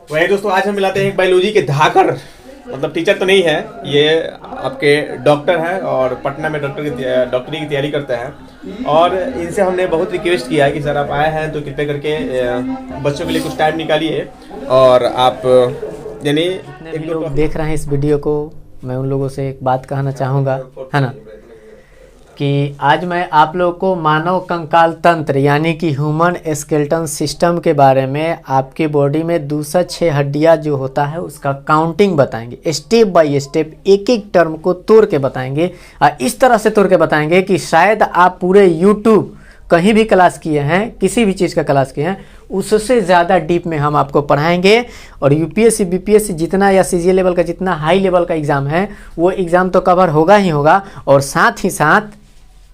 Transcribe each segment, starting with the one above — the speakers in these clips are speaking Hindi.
वही दोस्तों, आज हम मिलाते हैं एक बायोलॉजी के धाकर, मतलब टीचर तो नहीं है ये, आपके डॉक्टर हैं और पटना में डॉक्टरी की तैयारी करते हैं। और इनसे हमने बहुत रिक्वेस्ट किया है कि सर आप आए हैं तो कृपया करके बच्चों के लिए कुछ टाइम निकालिए और आप यानी एक लोग देख रहे हैं इस वीडियो को, मैं उन लोगों से एक बात कहना चाहूँगा, है ना, कि आज मैं आप लोगों को मानव कंकाल तंत्र यानी कि ह्यूमन स्केलेटन सिस्टम के बारे में, आपके बॉडी में 206 हड्डियाँ जो होता है उसका काउंटिंग बताएंगे, स्टेप बाय स्टेप एक एक टर्म को तोड़ के बताएंगे। और इस तरह से तोड़ के बताएंगे कि शायद आप पूरे यूट्यूब कहीं भी क्लास किए हैं, किसी भी चीज़ का क्लास किए हैं, उससे ज़्यादा डीप में हम आपको पढ़ाएंगे। और यूपीएससी बीपीएससी जितना या सीजीएल लेवल का जितना हाई लेवल का एग्ज़ाम है वो एग्ज़ाम तो कवर होगा ही होगा, और साथ ही साथ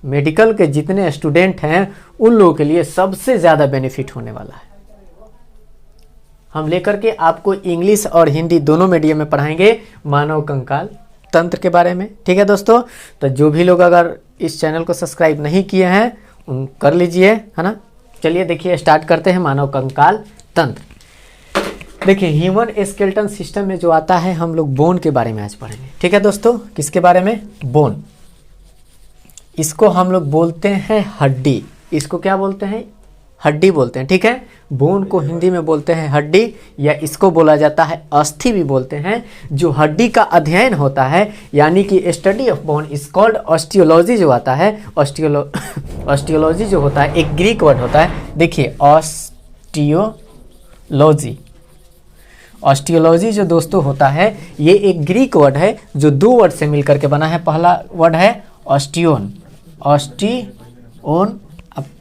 मेडिकल के जितने स्टूडेंट हैं उन लोगों के लिए सबसे ज़्यादा बेनिफिट होने वाला है। हम लेकर के आपको इंग्लिश और हिंदी दोनों मीडियम में पढ़ाएंगे मानव कंकाल तंत्र के बारे में। ठीक है दोस्तों, तो जो भी लोग अगर इस चैनल को सब्सक्राइब नहीं किए हैं उन कर लीजिए, है ना। चलिए देखिए, स्टार्ट करते हैं मानव कंकाल तंत्र। देखिए, ह्यूमन स्केलेटन सिस्टम में जो आता है, हम लोग बोन के बारे में आज पढ़ेंगे। ठीक है दोस्तों, किसके बारे में? बोन। इसको हम लोग बोलते हैं हड्डी। इसको क्या बोलते हैं? हड्डी बोलते हैं। ठीक है, बोन को हिंदी में बोलते हैं हड्डी, या इसको बोला जाता है अस्थि भी बोलते हैं। जो हड्डी का अध्ययन होता है यानी कि study of bone is called osteology. जो आता है ऑस्टियोलॉजी जो होता है एक ग्रीक वर्ड होता है। देखिए, ऑस्टियोलॉजी जो दोस्तों होता है ये एक ग्रीक वर्ड है जो दो वर्ड से मिलकर के बना है। पहला वर्ड है ऑस्टियोन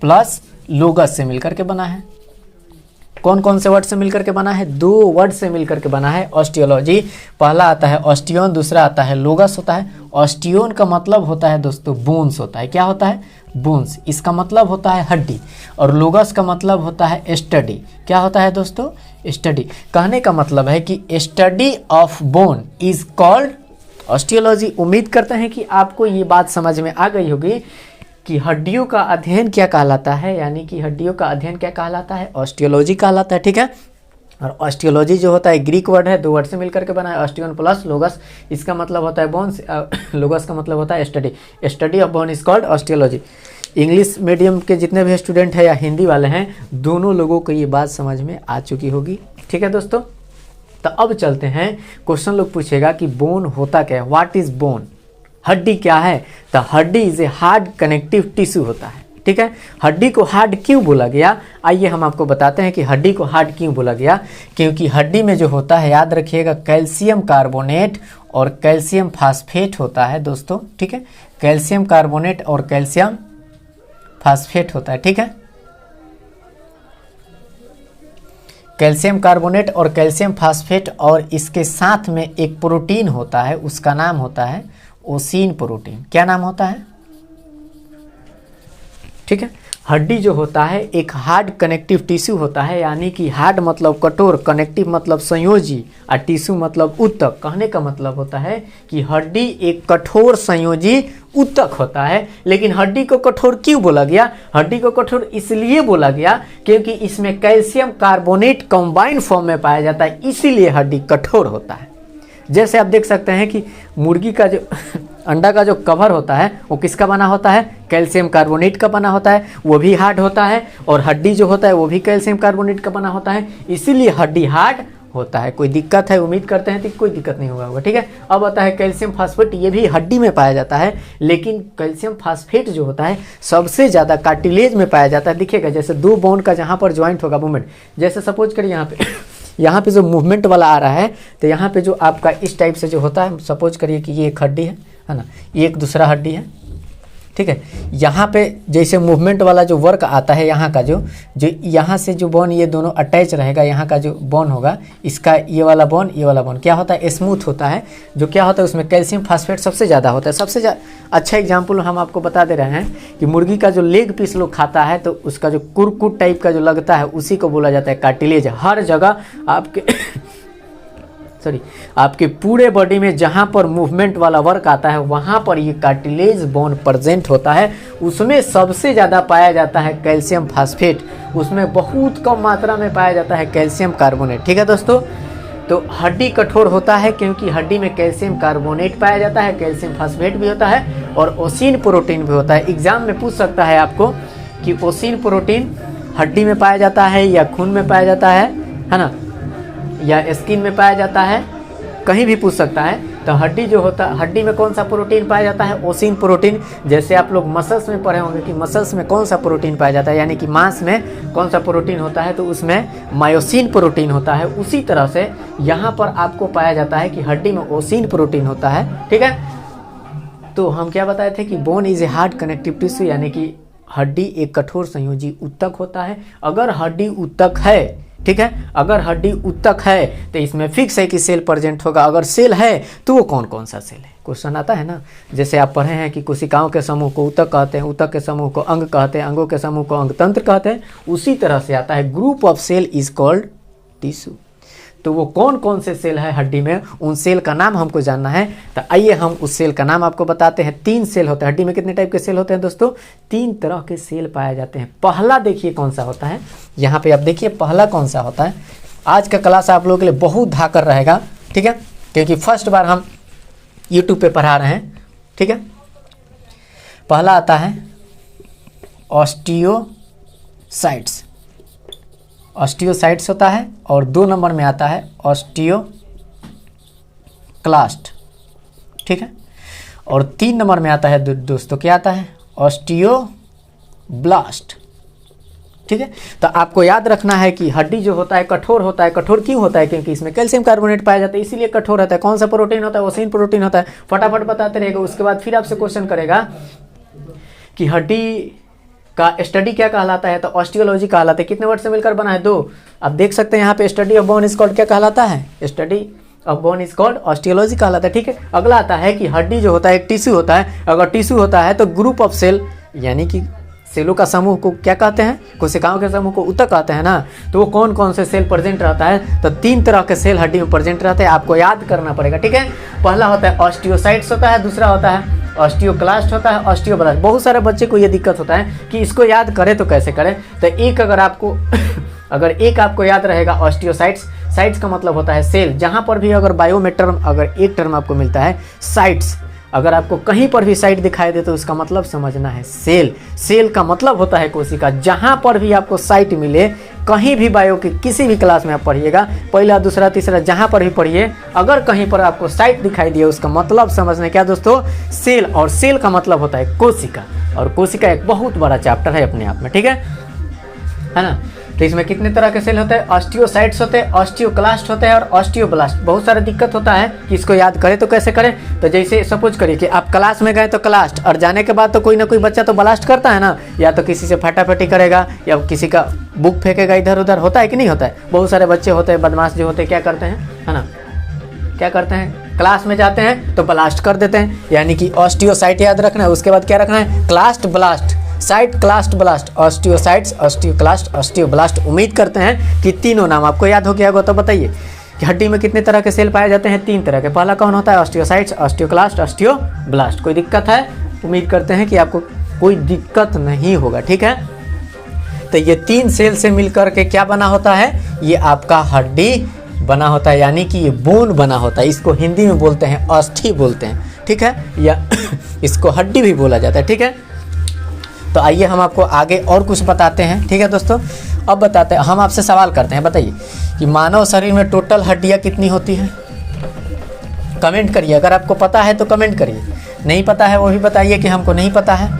प्लस लोगस से मिलकर के बना है। कौन कौन से वर्ड से मिलकर के बना है? दो वर्ड से मिलकर के बना है ऑस्टियोलॉजी। पहला आता है ऑस्टियोन, दूसरा आता है लोगस होता है। ऑस्टियोन का मतलब होता है दोस्तों बोन्स होता है। क्या होता है? बोन्स। इसका मतलब होता है हड्डी। और लोगस का मतलब होता है स्टडी। क्या होता है दोस्तों? स्टडी। कहने का मतलब है कि study of bone is called osteology. उम्मीद करते हैं कि आपको ये बात समझ में आ गई होगी कि हड्डियों का अध्ययन क्या कहलाता है, यानी कि हड्डियों का अध्ययन क्या कहलाता है? ऑस्टियोलॉजी कहलाता है। ठीक है, और ऑस्टियोलॉजी जो होता है ग्रीक वर्ड है, दो वर्ड से मिलकर के बना है, ऑस्टियोन प्लस लोगस। इसका मतलब होता है बोन्स, लोगस का मतलब होता है study. Study of bone is called osteology. English medium के जितने भी स्टूडेंट हैं या हिंदी वाले हैं, दोनों लोगों को ये बात समझ में आ चुकी होगी। ठीक है दोस्तों, तो अब चलते हैं। क्वेश्चन लोग पूछेगा कि बोन होता क्या है? What is bone? हड्डी क्या है? तो हड्डी is a hard connective tissue होता है। ठीक है, हड्डी को हार्ड क्यों बोला गया? आइए हम आपको बताते हैं कि हड्डी को हार्ड क्यों बोला गया। क्योंकि हड्डी में जो होता है, याद रखिएगा, कैल्शियम कार्बोनेट और कैल्शियम फास्फेट होता है दोस्तों। ठीक है, कैल्शियम कार्बोनेट और कैल्शियम फास्फेट होता है। ठीक है, कैल्शियम कार्बोनेट और कैल्शियम फास्फेट, और इसके साथ में एक प्रोटीन होता है, उसका नाम होता है ओसीन प्रोटीन। क्या नाम होता है? ठीक है, हड्डी जो होता है एक हार्ड कनेक्टिव टिश्यू होता है, यानी कि हार्ड मतलब कठोर, कनेक्टिव मतलब संयोजी, और टिश्यू मतलब ऊतक। कहने का मतलब होता है कि हड्डी एक कठोर संयोजी ऊतक होता है। लेकिन हड्डी को कठोर क्यों बोला गया? हड्डी को कठोर इसलिए बोला गया क्योंकि इसमें कैल्शियम कार्बोनेट कंबाइंड फॉर्म में पाया जाता है, इसीलिए हड्डी कठोर होता है। जैसे आप देख सकते हैं कि मुर्गी का जो अंडा का जो कवर होता है वो किसका बना होता है? कैल्शियम कार्बोनेट का बना होता है, वो भी हार्ड होता है। और हड्डी जो होता है वो भी कैल्शियम कार्बोनेट का बना होता है, इसीलिए हड्डी हार्ड होता है। कोई दिक्कत है? उम्मीद करते हैं कि कोई दिक्कत नहीं होगा। ठीक है, अब आता है कैल्शियम फास्फेट। ये भी हड्डी में पाया जाता है, लेकिन कैल्शियम फास्फेट जो होता है सबसे ज़्यादा कार्टिलेज में पाया जाता है। दिखेगा जैसे दो बोन का जहाँ पर ज्वाइंट होगा मूवमेंट, जैसे सपोज करिए यहाँ पे जो मूवमेंट वाला आ रहा है, तो यहाँ पे जो आपका इस टाइप से जो होता है, सपोज करिए कि ये एक हड्डी है ना, ये एक दूसरा हड्डी है। ठीक है, यहाँ पे जैसे मूवमेंट वाला जो वर्क आता है, यहाँ का जो यहाँ से जो बोन, ये दोनों अटैच रहेगा। यहाँ का जो बोन होगा, इसका ये वाला बोन क्या होता है? स्मूथ होता है। जो क्या होता है उसमें कैल्शियम फास्फेट सबसे ज़्यादा होता है। सबसे अच्छा एग्जाम्पल हम आपको बता दे रहे हैं कि मुर्गी का जो लेग पीस लोग खाता है, तो उसका जो कुरकुट टाइप का जो लगता है, उसी को बोला जाता है कार्टिलेज। हर जगह आपके सॉरी आपके पूरे बॉडी में जहाँ पर मूवमेंट वाला वर्क आता है वहाँ पर ये कार्टिलेज बोन प्रेजेंट होता है। उसमें सबसे ज़्यादा पाया जाता है कैल्शियम फास्फेट, उसमें बहुत कम मात्रा में पाया जाता है कैल्शियम कार्बोनेट। ठीक है दोस्तों, तो हड्डी कठोर होता है क्योंकि हड्डी में कैल्शियम कार्बोनेट पाया जाता है, कैल्शियम फास्फेट भी होता है और ओसिन प्रोटीन भी होता है। एग्जाम में पूछ सकता है आपको कि ओसिन प्रोटीन हड्डी में पाया जाता है या खून में पाया जाता है ना, या स्किन में पाया जाता है, कहीं भी पूछ सकता है। तो हड्डी जो होता है, हड्डी में कौन सा प्रोटीन पाया जाता है? ओसिन प्रोटीन। जैसे आप लोग मसल्स में पढ़े होंगे कि मसल्स में कौन सा प्रोटीन पाया जाता है, यानी कि मांस में कौन सा प्रोटीन होता है, तो उसमें मायोसिन प्रोटीन होता है। उसी तरह से यहाँ पर आपको पाया जाता है कि हड्डी में ओसिन प्रोटीन होता है। ठीक है, तो हम क्या बताए थे कि bone is a hard connective tissue, यानी कि हड्डी एक कठोर संयोजी ऊतक होता है। अगर हड्डी ऊतक है, ठीक है, अगर हड्डी ऊतक है तो इसमें फिक्स है कि सेल प्रेजेंट होगा। अगर सेल है तो वो कौन कौन सा सेल है? क्वेश्चन आता है ना, जैसे आप पढ़े हैं कि कोशिकाओं के समूह को ऊतक कहते हैं, ऊतक के समूह को अंग कहते हैं, अंगों के समूह को अंग तंत्र कहते हैं। उसी तरह से आता है group of cell is called tissue. तो वो कौन कौन से सेल है हड्डी में, उन सेल का नाम हमको जानना है। तो आइए हम उस सेल का नाम आपको बताते हैं। 3 सेल होते हैं हड्डी में। कितने टाइप के सेल होते हैं दोस्तों? 3 तरह के सेल पाए जाते हैं। पहला देखिए कौन सा होता है, यहाँ पे आप देखिए पहला कौन सा होता है। आज का क्लास आप लोगों के लिए बहुत धाकर रहेगा, ठीक है, क्योंकि फर्स्ट बार हम यूट्यूब पे पढ़ा रहे हैं। ठीक है, पहला आता है ऑस्टियोसाइट्स। ऑस्टियोसाइट्स होता है और 2 नंबर में आता है ऑस्टियोक्लास्ट। ठीक है, और 3 नंबर में आता है दोस्तों क्या आता है? ऑस्टियोब्लास्ट। ठीक है, तो आपको याद रखना है कि हड्डी जो होता है कठोर होता है। कठोर क्यों होता है? क्योंकि इसमें कैल्शियम कार्बोनेट पाया जाता है, इसीलिए कठोर होता है। कौन सा प्रोटीन होता है? ओसिन प्रोटीन होता है। फटाफट बताते रहेगा, उसके बाद फिर आपसे क्वेश्चन करेगा कि हड्डी का स्टडी क्या कहलाता है, तो ऑस्टियोलॉजी कहलाता है। कितने वर्ड से मिलकर बना है? 2। आप देख सकते हैं यहाँ पे study of bone is called क्या कहलाता है? Study of bone is called osteology कहलाता है। ठीक है, अगला आता है कि हड्डी जो होता है एक टिश्यू होता है। अगर टिश्यू होता है तो ग्रुप ऑफ सेल, यानी कि सेलों का समूह को क्या कहते हैं? कोशिकाओं के समूह को ऊतक कहते हैं ना। तो वो कौन कौन से सेल प्रेजेंट रहता है? तो 3 तरह के सेल हड्डी में प्रेजेंट रहते हैं, आपको याद करना पड़ेगा। ठीक है, पहला होता है ऑस्टियोसाइट्स होता है, दूसरा होता है ऑस्टियोक्लास्ट होता है, ऑस्टियोब्लास्ट। बहुत सारे बच्चे को ये दिक्कत होता है कि इसको याद करें तो कैसे करें। तो एक अगर आपको अगर एक आपको याद रहेगा ऑस्टियोसाइट्स, साइट्स का मतलब होता है सेल। जहाँ पर भी अगर बायो में टर्म, अगर एक टर्म आपको मिलता है साइट्स, अगर आपको कहीं पर भी साइट दिखाई दे तो उसका मतलब समझना है सेल। सेल का मतलब होता है कोशिका। जहाँ पर भी आपको साइट मिले, कहीं भी बायो की किसी भी क्लास में आप पढ़िएगा, पहला दूसरा तीसरा जहाँ पर भी पढ़िए, अगर कहीं पर आपको साइट दिखाई दिए उसका मतलब समझना क्या दोस्तों? सेल। और सेल का मतलब होता है कोशिका, और कोशिका एक बहुत बड़ा चैप्टर है अपने आप में। ठीक है ना। तो इसमें कितने तरह के सेल होते हैं? ऑस्टियोसाइट्स होते हैं, ऑस्टियोक्लास्ट होते हैं और ऑस्टियोब्लास्ट। बहुत सारा दिक्कत होता है कि इसको याद करें तो कैसे करें। तो जैसे सपोज करिए कि आप क्लास में गए तो क्लास्ट, और जाने के बाद तो कोई ना कोई बच्चा तो ब्लास्ट करता है ना, या तो किसी से फटाफटी करेगा या किसी का बुक फेंकेगा इधर उधर। होता है कि नहीं होता है? बहुत सारे बच्चे होते हैं बदमाश जो होते हैं, क्या करते हैं, है ना, क्या करते हैं? क्लास में जाते हैं तो ब्लास्ट कर देते हैं। यानी कि ऑस्टियोसाइट याद रखना है, उसके बाद क्या रखना है? Clast blast, cyte clast blast, osteocytes, osteoclast, osteoblast. उम्मीद करते हैं कि तीनों नाम आपको याद हो गया होगा। तो बताइए कि हड्डी में कितने तरह के सेल पाए जाते हैं? 3 तरह के। पहला कौन होता है? Osteocytes, osteoclast, osteoblast. कोई दिक्कत है? उम्मीद करते हैं कि आपको कोई दिक्कत नहीं होगा। ठीक है, तो ये 3 सेल से मिलकर के क्या बना होता है? ये आपका हड्डी बना होता है, यानी कि ये बोन बना होता है। इसको हिंदी में बोलते हैं अस्थि बोलते हैं। ठीक है, या इसको हड्डी भी बोला जाता है। ठीक है, तो आइए हम आपको आगे और कुछ बताते हैं। ठीक है दोस्तों, अब बताते हैं, हम आपसे सवाल करते हैं, बताइए कि मानव शरीर में टोटल हड्डियां कितनी होती हैं? कमेंट करिए, अगर आपको पता है तो कमेंट करिए, नहीं पता है वो भी बताइए कि हमको नहीं पता है।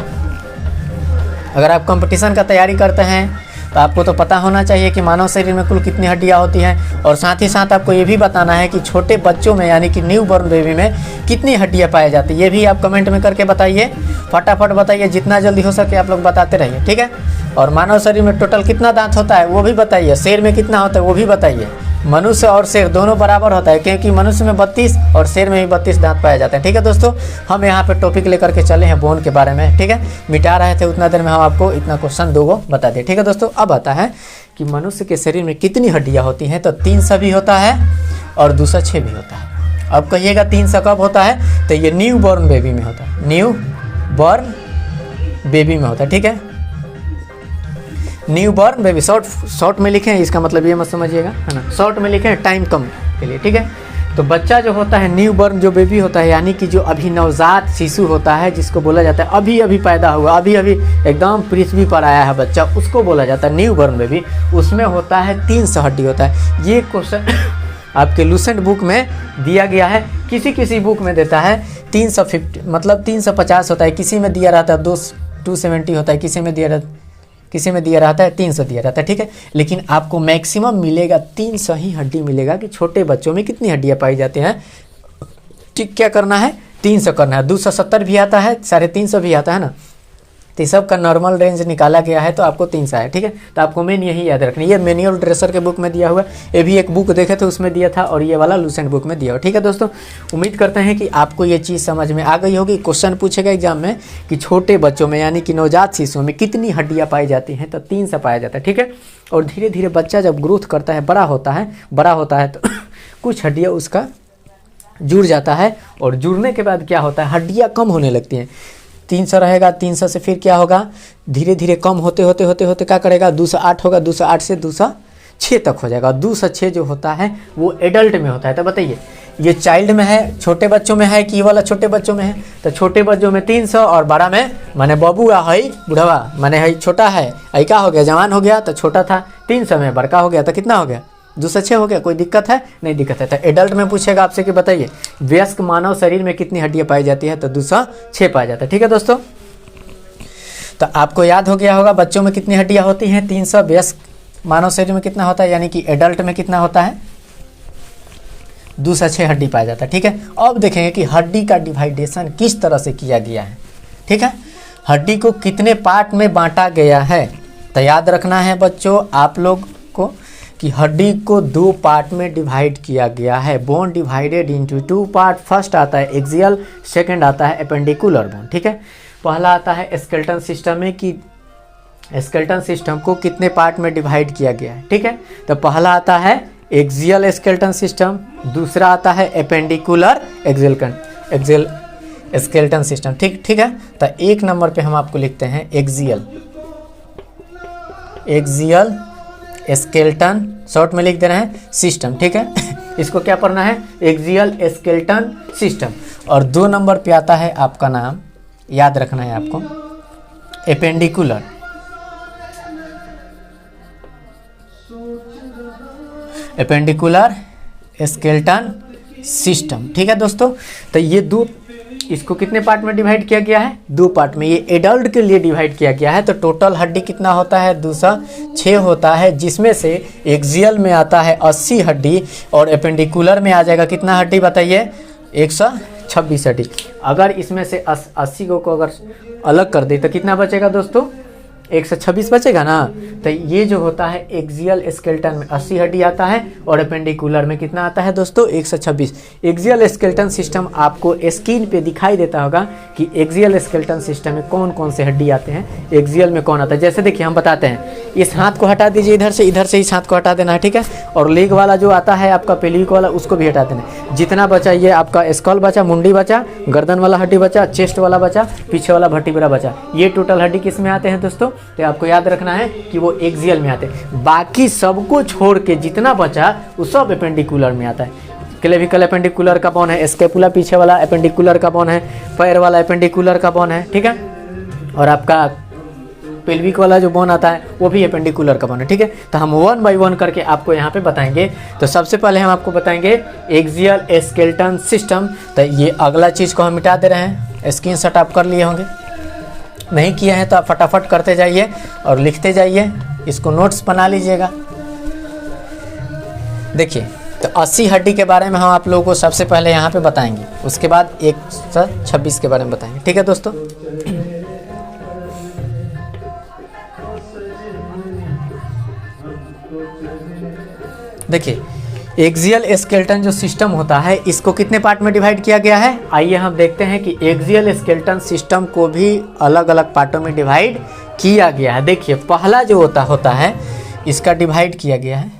अगर आप कंपटीशन का तैयारी करते हैं तो आपको तो पता होना चाहिए कि मानव शरीर में कुल कितनी हड्डियां होती हैं, और साथ ही साथ आपको ये भी बताना है कि छोटे बच्चों में, यानी कि न्यू बॉर्न बेबी में कितनी हड्डियां पाई जाती है। ये भी आप कमेंट में करके बताइए, फटाफट बताइए, जितना जल्दी हो सके आप लोग बताते रहिए। ठीक है, और मानव शरीर में टोटल कितना दांत होता है वो भी बताइए, शेर में कितना होता है वो भी बताइए। मनुष्य और शेर दोनों बराबर होता है, क्योंकि मनुष्य में 32 और शेर में भी 32 दांत पाए जाते हैं। ठीक है दोस्तों, हम यहाँ पे टॉपिक लेकर के चले हैं बोन के बारे में। ठीक है, मिटा रहे थे उतना देर में हम आपको इतना क्वेश्चन 2 बता दिए। ठीक है दोस्तों, अब आता है कि मनुष्य के शरीर में कितनी हड्डियाँ होती हैं। तो 3 सभी होता है, और दूसरा 6 भी होता है। अब कहिएगा 300 कब होता है, तो ये न्यू बॉर्न बेबी में होता है, न्यू बॉर्न बेबी में होता है। ठीक है, न्यू बॉर्न बेबी शॉर्ट में लिखे हैं, इसका मतलब ये मत समझिएगा, है ना, शॉर्ट में लिखे हैं टाइम कम के लिए। ठीक है, तो बच्चा जो होता है न्यू बॉर्न जो बेबी होता है, यानी कि जो अभी नवजात शिशु होता है, जिसको बोला जाता है अभी अभी पैदा हुआ, अभी अभी एकदम पृथ्वी पर आया है बच्चा, उसको बोला जाता है न्यू बॉर्न बेबी। उसमें होता है 300 हड्डी होता है। ये क्वेश्चन आपके लूसेंट बुक में दिया गया है, किसी किसी बुक में देता है 350, मतलब 350 होता है, किसी में दिया रहता है 270 होता है, किसी में दिया रहता है 300 दिया रहता है। ठीक है, लेकिन आपको मैक्सिमम मिलेगा 300 ही हड्डी मिलेगा कि छोटे बच्चों में कितनी हड्डियाँ पाई जाती हैं। ठीक, क्या करना है, 300 करना है। 270 भी आता है, 350 भी आता है ना, तो सब का नॉर्मल रेंज निकाला गया है, तो आपको 300 है। ठीक है, तो आपको मेन यही याद रखना। ये मैनुअल ड्रेसर के बुक में दिया हुआ है, ये भी एक बुक देखे थे उसमें दिया था, और ये वाला लूसेंट बुक में दिया हुआ। ठीक है दोस्तों, उम्मीद करते हैं कि आपको ये चीज़ समझ में आ गई होगी। क्वेश्चन पूछेगा एग्जाम में कि छोटे बच्चों में यानी कि नवजात शिशुओं में कितनी हड्डियाँ पाई जाती हैं, तो 300 पाया जाता है। ठीक है, और धीरे धीरे बच्चा जब ग्रोथ करता है, बड़ा होता है तो कुछ हड्डियाँ उसका जुड़ जाता है, और जुड़ने के बाद क्या होता है, हड्डियाँ कम होने लगती हैं। 300 रहेगा, 300 से फिर क्या होगा, धीरे धीरे कम होते होते क्या करेगा, 208 होगा, 208 से 206 तक हो जाएगा। 206 जो होता है वो एडल्ट में होता है। तो बताइए, ये चाइल्ड में है, छोटे बच्चों में है कि ये वाला छोटे बच्चों में है, तो छोटे बच्चों में 300 और बड़ा में माने बबुआ है बुढ़वा, माने है छोटा है, क्या हो गया, जवान हो गया, तो छोटा था 300 में, बड़का हो गया तो कितना हो गया, 206 हो गया। कोई दिक्कत है, नहीं दिक्कत है। तो एडल्ट में पूछेगा आपसे कि बताइए वयस्क मानव शरीर में कितनी हड्डियाँ पाई जाती है, तो 206 पाया जाता है। ठीक है दोस्तों, तो आपको याद हो गया होगा बच्चों में कितनी हड्डियाँ होती हैं, 300, वयस्क मानव शरीर में कितना होता है, यानी कि एडल्ट में कितना होता है, 206 हड्डी पाया जाता है। ठीक है, अब देखेंगे कि हड्डी का डिवाइडेशन किस तरह से किया गया है। ठीक है, हड्डी को कितने पार्ट में बांटा गया है, तो याद रखना है बच्चों आप लोग को कि हड्डी को 2 पार्ट में डिवाइड किया गया है। Bone divided into 2 part. First आता है एक्सियल, सेकंड आता है एपेंडिकुलर बोन। ठीक है, पहला आता है स्केलेटन सिस्टम में कि स्केलेटन सिस्टम को कितने पार्ट में डिवाइड किया गया है। ठीक है, तो पहला आता है एक्सियल स्केलेटन सिस्टम, दूसरा आता है एपेंडिकुलर एक्सियल स्केलेटन सिस्टम। ठीक है, तो 1 नंबर पे हम आपको लिखते हैं एक्सियल स्केलेटन, शॉर्ट में लिख दे रहे हैं सिस्टम। ठीक है, इसको क्या पढ़ना है, एक्सियल स्केलेटन सिस्टम। और 2 नंबर पे आता है आपका नाम, याद रखना है आपको, एपेंडिकुलर स्केलेटन सिस्टम। ठीक है दोस्तों, तो ये 2, इसको कितने पार्ट में डिवाइड किया गया है, 2 पार्ट में। ये एडल्ट के लिए डिवाइड किया गया है, तो टोटल हड्डी कितना होता है, 206 होता है, जिसमें से एक्सियल में आता है 80 हड्डी, और एपेंडिकुलर में आ जाएगा कितना हड्डी बताइए, 126 हड्डी। अगर इसमें से 80 को अगर अलग कर दे तो कितना बचेगा दोस्तों, 126 बचेगा ना। तो ये जो होता है एक्सियल स्केलेटन में 80 हड्डी आता है, और एपेंडिकुलर में कितना आता है दोस्तों, 126। एक्सियल स्केलेटन सिस्टम आपको स्क्रीन पे दिखाई देता होगा कि एक्सियल स्केलेटन सिस्टम में कौन कौन से हड्डी आते हैं, एक्सियल में कौन आता है। जैसे देखिए हम बताते हैं, इस हाथ को हटा दीजिए, इधर से इस हाथ को हटा देना है। ठीक है, और लेग वाला जो आता है आपका पेल्विक वाला, उसको भी हटा देना है। जितना बचा, ये आपका स्कल बचा, मुंडी बचा, गर्दन वाला हड्डी बचा, चेस्ट वाला बचा, पीछे वाला वर्टिब्रा बचा, ये टोटल हड्डी किस में आते हैं दोस्तों, तो आपको याद रखना है कि वो एक्सियल में आते हैं। बाकी सबको छोड़ के जितना बचा वो सब एपेंडिकुलर में आता है। क्लेविकल एपेंडिकुलर का बोन है, स्केपुला पीछे वाला एपेंडिकुलर का बोन है, पैर वाला एपेंडिकुलर का बोन है। ठीक है, और आपका पेल्विक वाला जो बोन आता है वो भी एपेंडिकुलर का बोन है। ठीक है, तो हम 1 बाय 1 करके आपको यहाँ पे बताएंगे। तो सबसे पहले हम आपको बताएंगे एक्सियल स्केलेटन सिस्टम। तो ये अगला चीज़ को हम मिटा दे रहे हैं, स्क्रीनशॉट आप कर लिए होंगे, नहीं किए हैं तो आप फटाफट करते जाइए और लिखते जाइए, इसको नोट्स बना लीजिएगा। देखिए, तो 80 हड्डी के बारे में हम आप लोगों को सबसे पहले यहाँ पे बताएंगे, उसके बाद 126 के बारे में बताएंगे। ठीक है दोस्तों, देखिए एक्सियल स्केलेटन जो सिस्टम होता है, इसको कितने पार्ट में डिवाइड किया गया है। आइए हम देखते हैं कि एक्सियल स्केलेटन सिस्टम को भी अलग अलग पार्टों में डिवाइड किया गया है। देखिए पहला जो होता है इसका डिवाइड किया गया है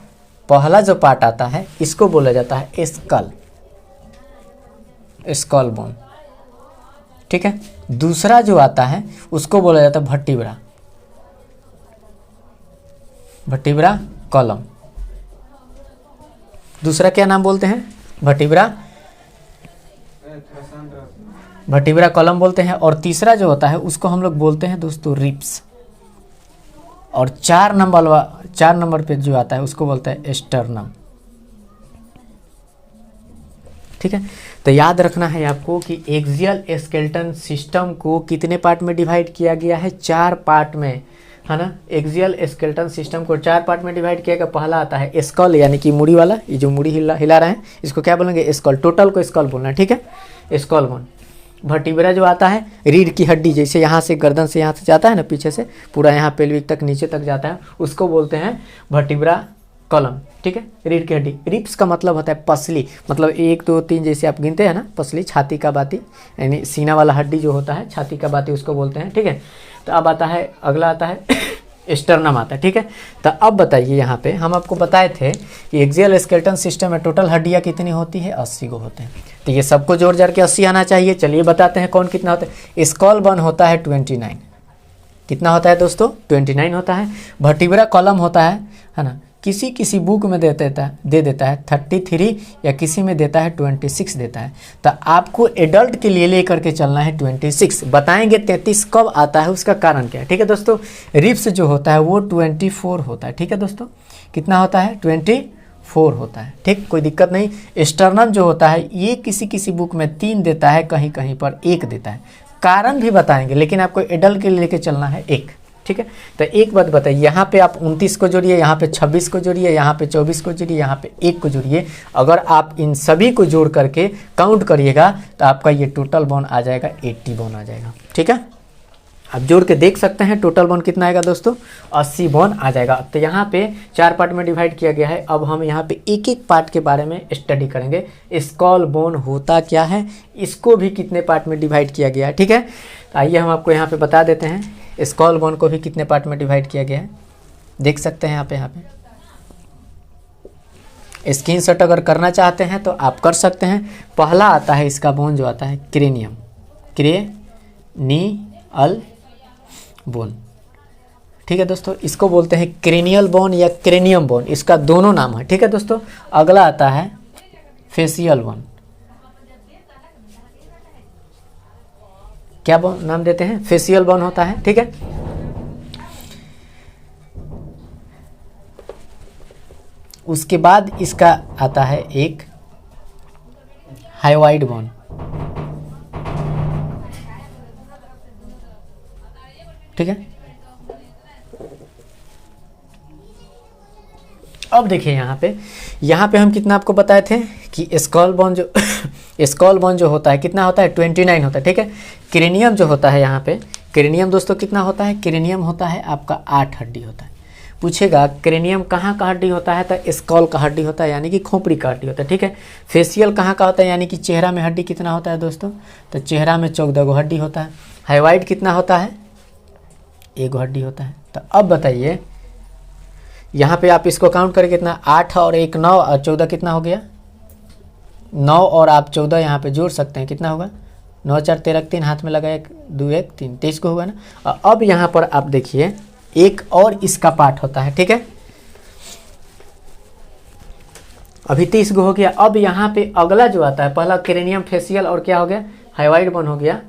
पहला जो पार्ट आता है इसको बोला जाता है स्कल, स्कल बोन, ठीक है। दूसरा जो आता है उसको बोला जाता है वर्टिब्रा, वर्टिब्रा कॉलम। दूसरा क्या नाम बोलते हैं? वर्टिब्रा, वर्टिब्रा कॉलम बोलते हैं। और तीसरा जो होता है उसको हम लोग बोलते हैं दोस्तों रिब्स। और 4 नंबर पे जो आता है उसको बोलते हैं स्टर्नम, ठीक है। तो याद रखना है आपको कि एक्सियल स्केलेटन सिस्टम को कितने पार्ट में डिवाइड किया गया है? 4 पार्ट में, है ना। एक्सियल स्केलेटन सिस्टम को 4 पार्ट में डिवाइड किया गया। पहला आता है स्कल, यानी कि मुड़ी वाला, ये जो मुड़ी हिला रहे हैं इसको क्या बोलेंगे? स्कल। टोटल को स्कल बोलना है, ठीक है, स्कल बोन। वर्टिब्रा जो आता है रीढ़ की हड्डी, जैसे यहाँ से गर्दन से यहाँ से जाता है ना, पीछे से पूरा यहाँ पेल्विक तक नीचे तक जाता है, उसको बोलते हैं वर्टिब्रा कॉलम, ठीक है, रीढ़ की हड्डी। रिब्स का मतलब होता है पसली, मतलब 1 2 3 जैसे आप गिनते हैं ना, पसली, छाती का बाती, यानी सीना वाला हड्डी जो होता है, छाती का बाती उसको बोलते हैं, ठीक है। तो अब आता है, अगला आता है स्टर्नम आता है, ठीक है। तो अब बताइए, यहाँ पे हम आपको बताए थे कि एक्सियल स्केलेटन सिस्टम में टोटल हड्डियाँ कितनी होती है? 80 को होते हैं। तो ये सबको जोड़ जाड़ के 80 आना चाहिए। चलिए बताते हैं कौन कितना होता है। स्कल बोन होता है 29, कितना होता है दोस्तों? 29 होता है। वर्टिब्रा कॉलम होता है ना, किसी बुक में दे देता है 33 या किसी में देता है 26 देता है। तो आपको एडल्ट के लिए लेकर के चलना है 26। बताएंगे 33 कब आता है, उसका कारण क्या है, ठीक है दोस्तों। रिब्स जो होता है वो 24 होता है, ठीक है दोस्तों। कितना होता है? 24 होता है, ठीक, कोई दिक्कत नहीं। स्टर्नम जो होता है ये किसी बुक में 3 देता है, कहीं कहीं पर 1 देता है। कारण भी बताएंगे, लेकिन आपको एडल्ट के लिए लेके चलना है 1, ठीक है। तो एक बात बताइए, यहाँ पे आप 29 को जोड़िए, यहाँ पे 26 को जोड़िए, यहाँ पे 24 को जोड़िए, यहाँ पे 1 को जोड़िए। अगर आप इन सभी को जोड़ करके काउंट करिएगा तो आपका ये टोटल बोन आ जाएगा 80 बोन आ जाएगा, ठीक है। आप जोड़ के देख सकते हैं टोटल बोन कितना आएगा दोस्तों? 80 बोन आ जाएगा। तो यहाँ पे 4 पार्ट में डिवाइड किया गया है। अब हम यहाँ पे एक एक पार्ट के बारे में स्टडी करेंगे। स्कल बोन होता क्या है, इसको भी कितने पार्ट में डिवाइड किया गया है, ठीक है। तो आइए हम आपको यहाँ पे बता देते हैं स्कल बोन को भी कितने पार्ट में डिवाइड किया गया है। देख सकते हैं यहाँ पे स्क्रीनशॉट अगर करना चाहते हैं तो आप कर सकते हैं। पहला आता है इसका बोन जो आता है क्रेनियम, क्रेनियल बोन, ठीक है दोस्तों। इसको बोलते हैं क्रेनियल बोन या क्रेनियम बोन, इसका दोनों नाम है, ठीक है दोस्तों। अगला आता है फेसियल बोन, क्या बोन नाम देते हैं? फेसियल बोन होता है, ठीक है। उसके बाद इसका आता है एक हाइवाइड बोन, ठीक है। अब देखिए यहाँ पे हम कितना आपको बताए थे कि स्कल बोन जो स्कल बोन जो होता है कितना होता है? 29 होता है, ठीक है। क्रेनियम जो होता है यहाँ पे, क्रेनियम दोस्तों कितना होता है? क्रेनियम होता है आपका 8 हड्डी होता है। पूछेगा क्रेनियम कहाँ का हड्डी होता है, तो स्कल का हड्डी होता है, यानी कि खोपड़ी का हड्डी होता है, ठीक है। फेसियल कहाँ का होता है, यानी कि चेहरा में हड्डी कितना होता है दोस्तों? तो चेहरा में 14 गो हड्डी होता है। हाइवाइड कितना होता है? 1 हड्डी होता है। तो अब बताइए यहाँ पे आप इसको काउंट करें कितना? 8 और 1 9 और 14 कितना हो गया? 9 और आप 14 यहाँ पे जोड़ सकते हैं, कितना होगा? 9 4 13 3 हाथ में लगा 1 2 1 3 23 को होगा ना। और अब यहाँ पर आप देखिए एक और इसका पार्ट होता है, ठीक है। अभी 30 को हो गया। अब यहाँ पे अगला जो आता है, पहला क्रेनियम, फेसियल और क्या हो गया? हाइवाइड बोन हो गया,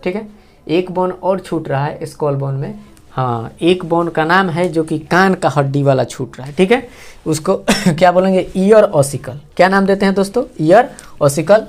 ठीक है। एक बोन और छूट रहा है स्कल बोन में, हाँ, एक बोन का नाम है जो कि कान का हड्डी वाला छूट रहा है, ठीक है। उसको क्या बोलेंगे? Year ossicle. क्या नाम देते हैं दोस्तों? Year ossicle.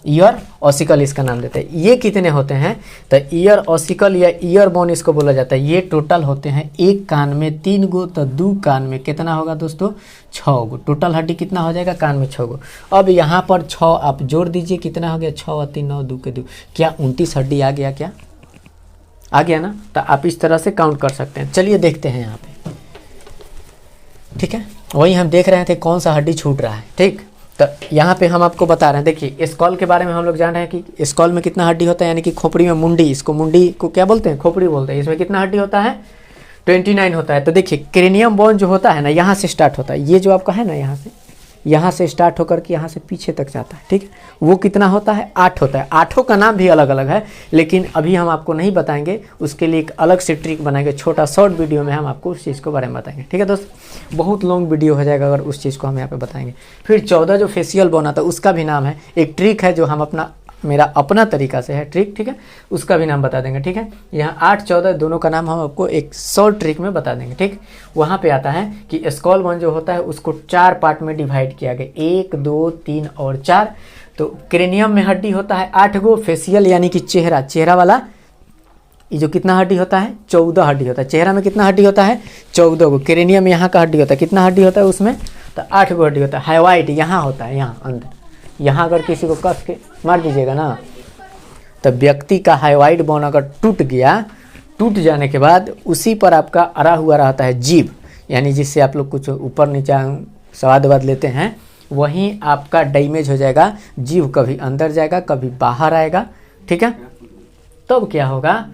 ईयर ऑसिकल इसका नाम देते हैं। ये कितने होते हैं? तो ईयर ऑसिकल या ईयर बोन इसको बोला जाता है। ये टोटल होते हैं एक कान में 3 गो, तो 2 कान में कितना होगा दोस्तों? 6 गो। टोटल हड्डी कितना हो जाएगा? कान में 6 गो। अब यहाँ पर 6 आप जोड़ दीजिए, कितना हो गया? 6 और 3 9 2 के 2, क्या 29 हड्डी आ गया? क्या आ गया ना? तो आप इस तरह से काउंट कर सकते हैं। चलिए देखते हैं यहाँ पे, ठीक है। वही हम देख रहे थे कौन सा हड्डी छूट रहा है, ठीक। तो यहाँ पे हम आपको बता रहे हैं, देखिए स्कॉल के बारे में हम लोग जान रहे हैं कि स्कॉल में कितना हड्डी होता है, यानी कि खोपड़ी में मुंडी, इसको मुंडी को क्या बोलते हैं, खोपड़ी बोलते हैं। इसमें कितना हड्डी होता है, 29 होता है। तो देखिए क्रेनियम बोन जो होता है ना, यहाँ से स्टार्ट होता है, ये जो आपका है ना, यहाँ से स्टार्ट होकर के यहाँ से पीछे तक जाता है, ठीक है। वो कितना होता है, 8 होता है। 8 का नाम भी अलग अलग है, लेकिन अभी हम आपको नहीं बताएंगे, उसके लिए एक अलग से ट्रिक बनाएंगे, छोटा शॉर्ट वीडियो में हम आपको उस चीज़ के बारे में बताएंगे, ठीक है दोस्त। बहुत लॉन्ग वीडियो हो जाएगा अगर उस चीज़ को हम यहाँ पे बताएंगे। फिर 14 जो फेशियल बोन आता है उसका भी नाम है, एक ट्रिक है जो हम मेरा अपना तरीका से है ट्रिक, ठीक है, उसका भी नाम बता देंगे, ठीक है। यहाँ 8, 14 दोनों का नाम हम आपको एक शॉर्ट ट्रिक में बता देंगे, ठीक। वहाँ पे आता है कि स्कॉल बोन जो होता है उसको 4 पार्ट में डिवाइड किया गया, 1, 2, 3 और 4। तो क्रेनियम में हड्डी होता है 8 गो, फेशियल यानी कि चेहरा वाला ये जो कितना हड्डी होता है, 14 हड्डी होता है। चेहरा में कितना हड्डी होता है, 14 गो। क्रेनियम में यहाँ का हड्डी होता है, कितना हड्डी होता है उसमें, तो 8 गो हड्डी होता है। हाइवाइट यहाँ होता है, यहाँ अंदर, यहाँ अगर किसी को कस के मार दीजिएगा ना, तो व्यक्ति का हाइवाइड बोन अगर टूट गया, टूट जाने के बाद उसी पर आपका अड़ा हुआ रहता है जीभ, यानी जिससे आप लोग कुछ ऊपर नीचे स्वाद वाद लेते हैं, वहीं आपका डैमेज हो जाएगा। जीभ कभी अंदर जाएगा, कभी बाहर आएगा, ठीक है। तब क्या होगा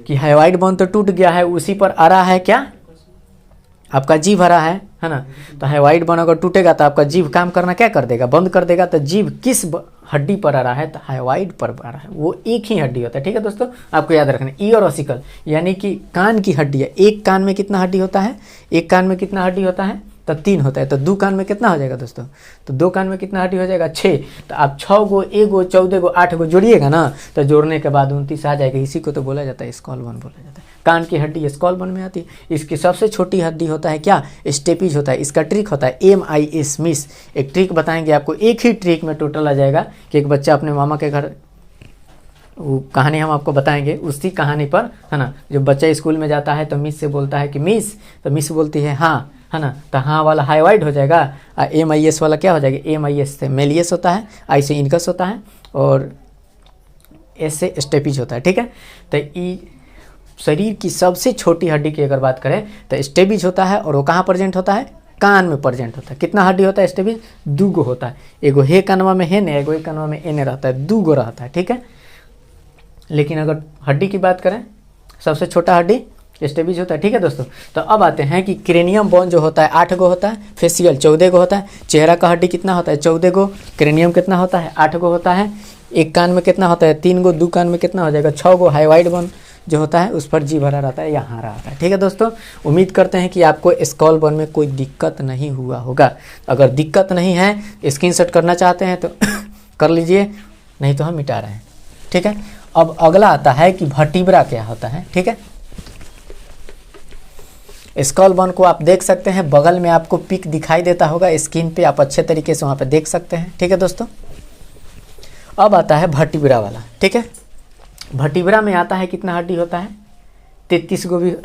कि हाइवाइड बोन तो टूट गया है, उसी पर अड़ा है क्या, आपका जीभ हरा है ना। तो हाइवाइड बोन अगर टूटेगा तो आपका जीभ काम करना क्या कर देगा, बंद कर देगा। तो जीभ किस हड्डी पर आ रहा है, तो हाइवाइड पर आ रहा है, वो एक ही हड्डी होता है, ठीक है दोस्तों। आपको याद रखना, ईयर ऑसिकल यानी कि कान की हड्डी है। एक कान में कितना हड्डी होता है, एक कान में कितना हड्डी होता है, तो 3 होता है। तो 2 कान में कितना हो जाएगा दोस्तों, तो 2 कान में कितना हड्डी हो जाएगा, 6। तो आप 6 गो, 1 गो, 14 गो, 8 गो जोड़िएगा ना, तो जोड़ने के बाद 29 आ जाएगा। इसी को तो बोला जाता है स्कॉल बोन बोला जाता है। कान की हड्डी स्कॉल बोन में आती है। इसकी सबसे छोटी हड्डी होता है क्या, स्टेपिज होता है। इसका ट्रिक होता है MIS, मिस। एक ट्रिक बताएंगे आपको, एक ही ट्रिक में टोटल आ जाएगा कि एक बच्चा अपने मामा के घर, वो कहानी हम आपको बताएंगे उसी कहानी पर, है ना। जब बच्चा स्कूल में जाता है तो मिस से बोलता है कि मिस, तो मिस बोलती है हाँ, है ना। तो हाँ वाला हाइवाइड हो जाएगा, MIS वाला क्या हो जाएगा, MIS से मेलियस होता है, I से इनकस होता है, और S से स्टेपिज होता है, ठीक है। तो शरीर की सबसे छोटी हड्डी की अगर बात करें तो स्टेपिज होता है, और वो कहाँ प्रेजेंट होता है, कान में प्रेजेंट होता है। कितना हड्डी होता है स्टेपिज, 2 गो होता है। एगो हे कानवा में है ने, एगो एक कानवा में एने रहता है, 2 गो रहता है, ठीक है। लेकिन अगर हड्डी की बात करें, सबसे छोटा हड्डी स्टेपिज होता है, ठीक है दोस्तों। तो अब आते हैं कि क्रेनियम बोन जो होता है 8 गो होता है, फेशियल 14 गो होता है, चेहरा का हड्डी कितना होता है, 14 गो, क्रेनियम कितना होता है, 8 गो होता है, एक कान में कितना होता है, 3 गो, 2 कान में कितना हो जाएगा, 6 गो। हाइवाइड बोन जो होता है उस पर जीभ भरा रहता है, यहाँ रहता है, ठीक है दोस्तों। उम्मीद करते हैं कि आपको स्कॉल बोन में कोई दिक्कत नहीं हुआ होगा। अगर दिक्कत नहीं है, स्क्रीनशॉट करना चाहते हैं तो कर लीजिए, नहीं तो हम मिटा रहे हैं, ठीक है। अब अगला आता है कि वर्टिब्रा क्या होता है, ठीक है। स्कॉल बोन को आप देख सकते हैं, बगल में आपको पिक दिखाई देता होगा स्क्रीन पे, आप अच्छे तरीके से वहाँ पे देख सकते हैं, ठीक है दोस्तों। अब आता है वर्टिब्रा वाला, ठीक है। वर्टिब्रा में आता है कितना हड्डी होता है, 33 गो भी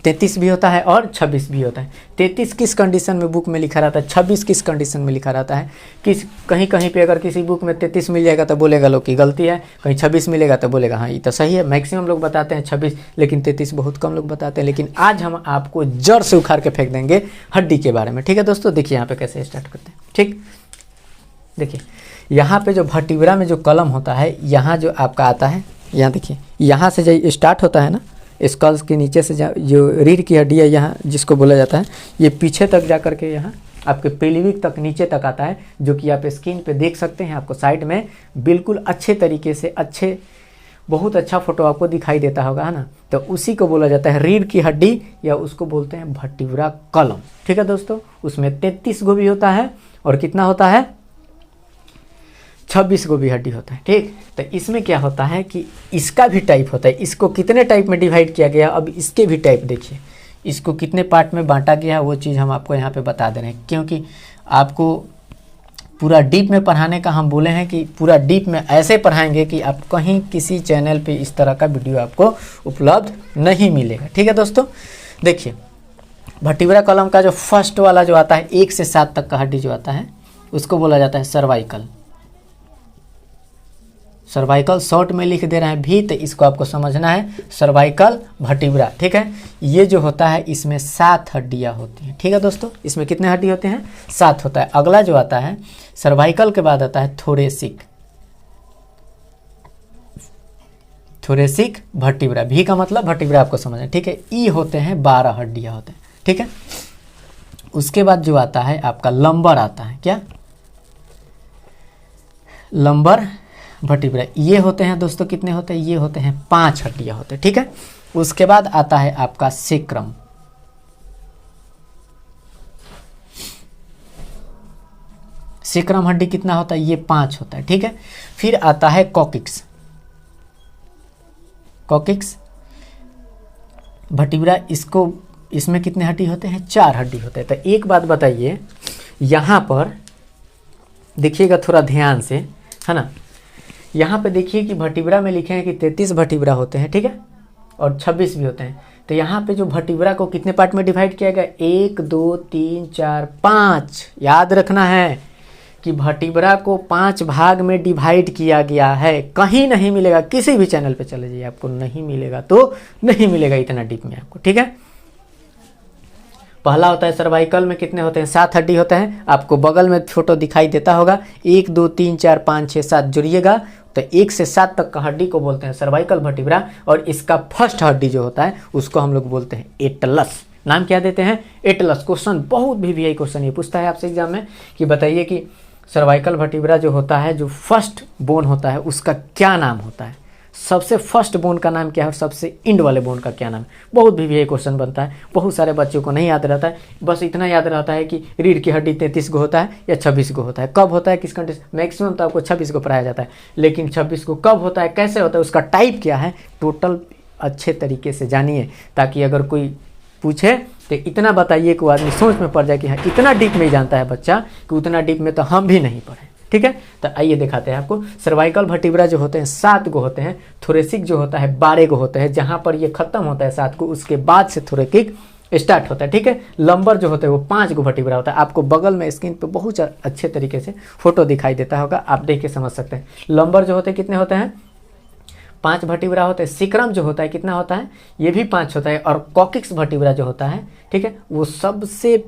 33 भी होता है और 26 भी होता है। 33 किस कंडीशन में बुक में लिखा रहता है, 26 किस कंडीशन में लिखा रहता है। कहीं कहीं पे अगर किसी बुक में 33 मिल जाएगा तो बोलेगा लोग की गलती है, कहीं 26 मिलेगा तो बोलेगा हाँ ये तो सही है। मैक्सिमम लोग बताते हैं 26, लेकिन 33 बहुत कम लोग बताते हैं। लेकिन आज हम आपको जड़ से उखाड़ के फेंक देंगे हड्डी के बारे में, ठीक है दोस्तों। देखिए यहाँ पे कैसे स्टार्ट करते हैं, ठीक। देखिए यहाँ पे जो वर्टिब्रा में जो कलम होता है, यहाँ जो आपका आता है, यहाँ देखिए, यहाँ से जो स्टार्ट होता है ना, स्कल्स के नीचे से जो रीढ़ की हड्डी है यहाँ जिसको बोला जाता है, ये पीछे तक जा करके यहाँ आपके पेल्विक तक नीचे तक आता है, जो कि आप स्क्रीन पे देख सकते हैं। आपको साइड में बिल्कुल अच्छे तरीके से बहुत अच्छा फोटो आपको दिखाई देता होगा, है ना। तो उसी को बोला जाता है रीढ़ की हड्डी, या उसको बोलते हैं वर्टिब्रा कलम, ठीक है दोस्तों। उसमें 33 गो भी होता है और कितना होता है, 26 गो भी हड्डी होता है, ठीक। तो इसमें क्या होता है कि इसका भी टाइप होता है। इसको कितने टाइप में डिवाइड किया गया, अब इसके भी टाइप देखिए, इसको कितने पार्ट में बांटा गया, वो चीज़ हम आपको यहाँ पे बता दे रहे हैं, क्योंकि आपको पूरा डीप में पढ़ाने का हम बोले हैं कि पूरा डीप में ऐसे पढ़ाएंगे कि आप कहीं किसी चैनल पे इस तरह का वीडियो आपको उपलब्ध नहीं मिलेगा, ठीक है दोस्तों। देखिए वर्टिब्रा कॉलम का जो फर्स्ट वाला जो आता है 1 से 7 तक का हड्डी जो आता है, उसको बोला जाता है सर्वाइकल, सर्वाइकल शॉर्ट में लिख दे रहे हैं भी, तो इसको आपको समझना है सर्वाइकल वर्टिब्रा। ठीक है, ये जो होता है इसमें 7 हड्डियां होती हैं। ठीक है दोस्तों, इसमें कितने हड्डी होते हैं? 7 होता है। अगला जो आता है सर्वाइकल के बाद आता है थोरेसिक, थोरेसिक वर्टिब्रा। भी का मतलब वर्टिब्रा आपको समझना। ठीक है, ई होते हैं 12 हड्डियां होते हैं। ठीक है, उसके बाद जो आता है आपका लंबर आता है। क्या? Lumbar vertebra. ये होते हैं दोस्तों कितने होते हैं? ये होते हैं 5 हड्डियां होते हैं। ठीक है, उसके बाद आता है आपका सेक्रम। सेक्रम हड्डी कितना होता है? ये 5 होता है। ठीक है, फिर आता है कॉकिक्स। कॉकिक्स वर्टिब्रा, इसको इसमें कितने हड्डी होते हैं? 4 हड्डी होते हैं। तो एक बात बताइए, यहाँ पर देखिएगा थोड़ा ध्यान से, है ना। यहाँ पे देखिए कि वर्टिब्रा में लिखे हैं कि 33 वर्टिब्रा होते हैं। ठीक है, और 26 भी होते हैं। तो यहाँ पे जो वर्टिब्रा को कितने पार्ट में डिवाइड किया गया? 1 2 3 4 5। याद रखना है कि वर्टिब्रा को 5 भाग में डिवाइड किया गया है। कहीं नहीं मिलेगा, किसी भी चैनल पे चले जाइए आपको नहीं मिलेगा, तो नहीं मिलेगा इतना डीप में आपको। ठीक है, पहला होता है सर्वाइकल में कितने होते हैं? 7 हड्डी होते हैं। आपको बगल में फोटो दिखाई देता होगा, 1 2 3 4 5 6 7 जुड़िएगा तो 1 से 7 तक का हड्डी को बोलते हैं सर्वाइकल वर्टिब्रा। और इसका फर्स्ट हड्डी जो होता है उसको हम लोग बोलते हैं एटलस। नाम क्या देते हैं? एटलस। क्वेश्चन बहुत भी क्वेश्चन ये पूछता है आपसे एग्जाम में कि बताइए कि सर्वाइकल वर्टिब्रा जो होता है, जो फर्स्ट बोन होता है, उसका क्या नाम होता है? सबसे फर्स्ट बोन का नाम क्या है और सबसे इंड वाले बोन का क्या नाम है? बहुत भी क्वेश्चन बनता है। बहुत सारे बच्चों को नहीं याद रहता है, बस इतना याद रहता है कि रीढ़ की हड्डी 33 गो होता है या 26 गो होता है। कब होता है, किस कंडीशन? मैक्सिमम तो आपको 26 को पढ़ाया जाता है, लेकिन 26 को कब होता है, कैसे होता है, उसका टाइप क्या है, टोटल अच्छे तरीके से जानिए, ताकि अगर कोई पूछे तो इतना बताइए कि वो आदमी सोच में पड़ जाए कि हाँ इतना डीप में ही जानता है बच्चा, कि उतना डीप में तो हम भी नहीं पढ़े। ठीक है, तो आइए दिखाते हैं आपको। सर्वाइकल वर्टिब्रा जो होते हैं 7 गो होते हैं। थोरेसिक जो होता है 12 गो होते हैं। जहां पर ये खत्म होता है 7 को, उसके बाद से थोरेसिक स्टार्ट होता है। ठीक है, लंबर जो होते हैं वो 5 गो वर्टिब्रा होता है। आपको बगल में स्क्रीन पे बहुत अच्छे तरीके से फोटो दिखाई देता होगा, आप देख के समझ सकते हैं। लंबर जो होते हैं कितने होते हैं? 5 वर्टिब्रा होते हैं। सिक्रम जो होता है कितना होता है? ये भी 5 होता है। और कॉकिक्स वर्टिब्रा जो होता है, ठीक है, वो सबसे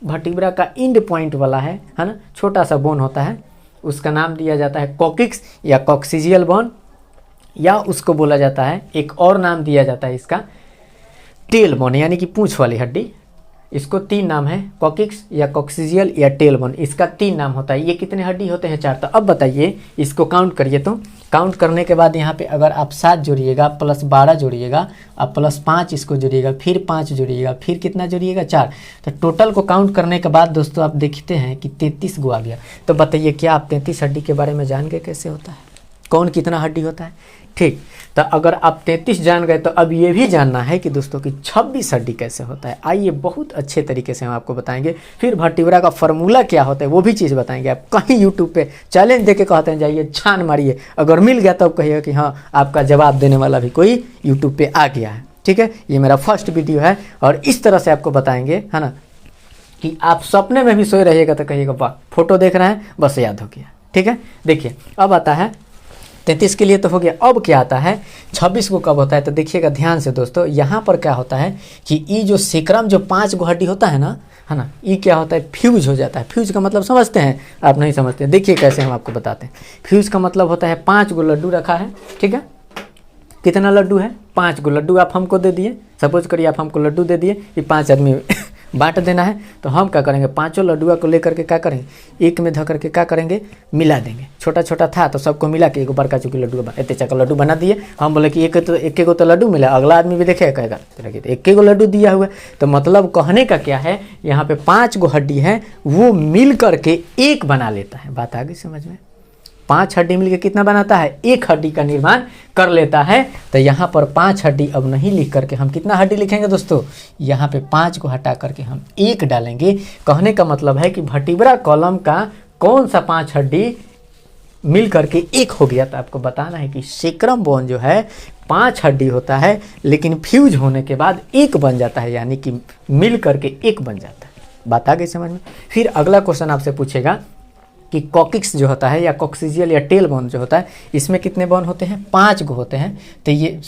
वर्टिब्रा का इंड पॉइंट वाला है ना, छोटा सा बोन होता है, उसका नाम दिया जाता है कॉकिक्स या कॉक्सिजियल बोन, या उसको बोला जाता है, एक और नाम दिया जाता है इसका टेल बोन, यानी कि पूंछ वाली हड्डी। इसको 3 नाम है, कॉकिक्स या कॉक्सिजियल या टेल बोन। इसका 3 नाम होता है। ये कितने हड्डी होते हैं? 4। तो अब बताइए, इसको काउंट करिए। तो काउंट करने के बाद यहाँ पे अगर आप 7 जोड़िएगा, प्लस 12 जोड़िएगा, अब प्लस 5 इसको जोड़िएगा, फिर 5 जोड़िएगा, फिर कितना जोड़िएगा? 4। तो टोटल को काउंट करने के बाद दोस्तों आप देखते हैं कि 33 गो आ गया। तो बताइए, क्या आप 33 हड्डी के बारे में जान गए कैसे होता है, कौन कितना हड्डी होता है? ठीक, तो अगर आप 33 जान गए तो अब ये भी जानना है कि दोस्तों कि 26 हड्डी कैसे होता है। आइए बहुत अच्छे तरीके से हम आपको बताएंगे। फिर वर्टिब्रा का फॉर्मूला क्या होता है वो भी चीज़ बताएंगे। आप कहीं यूट्यूब पे चैलेंज देके कहते हैं जाइए छान मारिए, अगर मिल गया तब कहिएगा कि हाँ आपका जवाब देने वाला भी कोई यूट्यूब पे आ गया है। ठीक है, ये मेरा फर्स्ट वीडियो है और इस तरह से आपको बताएंगे, है ना, कि आप सपने में भी सोए रहिएगा तो कहिएगा वाह फोटो देख रहे हैं बस याद हो गया। ठीक है, देखिए अब आता है 33 के लिए तो हो गया। अब क्या आता है 26 को कब होता है? तो देखिएगा ध्यान से दोस्तों, यहाँ पर क्या होता है कि ये जो सिक्रम जो 5 गो हड्डी होता है ना, है ना, ये क्या होता है? फ्यूज हो जाता है। फ्यूज का मतलब समझते हैं? आप नहीं समझते, देखिए कैसे हम आपको बताते हैं। फ्यूज का मतलब होता है 5 गो लड्डू रखा है। ठीक है, कितना लड्डू है? 5 गो लड्डू आप हमको दे दिए। सपोज करिए आप हमको लड्डू दे दिए, ये 5 आदमी बांट देना है। तो हम क्या करेंगे? 5 लड्डुआ को लेकर के क्या करेंगे? एक में धर करके क्या करेंगे? मिला देंगे। छोटा छोटा था तो सबको मिला के एक बड़का चुकी लड्डू इतने चक्का लड्डू बना दिए। हम बोले कि एक गो तो लड्डू मिला, अगला आदमी भी देखेगा कहेगा एक गो लड्डू दिया हुआ। तो मतलब कहने का क्या है, यहाँ पे 5 गो हड्डी है, वो मिल करके एक बना लेता है। बात आ गई समझ में? 5 हड्डी मिलकर कितना बनाता है? 1 हड्डी का निर्माण कर लेता है। तो यहाँ पर 5 हड्डी अब नहीं लिख करके हम कितना हड्डी लिखेंगे दोस्तों? यहाँ पे 5 को हटा करके हम 1 डालेंगे। कहने का मतलब है कि वर्टिब्रा कॉलम का कौन सा 5 हड्डी मिल करके 1 हो गया। तो आपको बताना है कि सेक्रम बोन जो है 5 हड्डी होता है, लेकिन फ्यूज होने के बाद 1 बन जाता है, यानी कि मिल करके 1 बन जाता है। बात आ गई समझ में? फिर अगला क्वेश्चन आपसे पूछेगा कि कॉकिक्स जो होता है या कॉक्सिजियल या टेल बोन जो होता है, इसमें कितने बोन होते हैं? 5 गो होते हैं। तो ये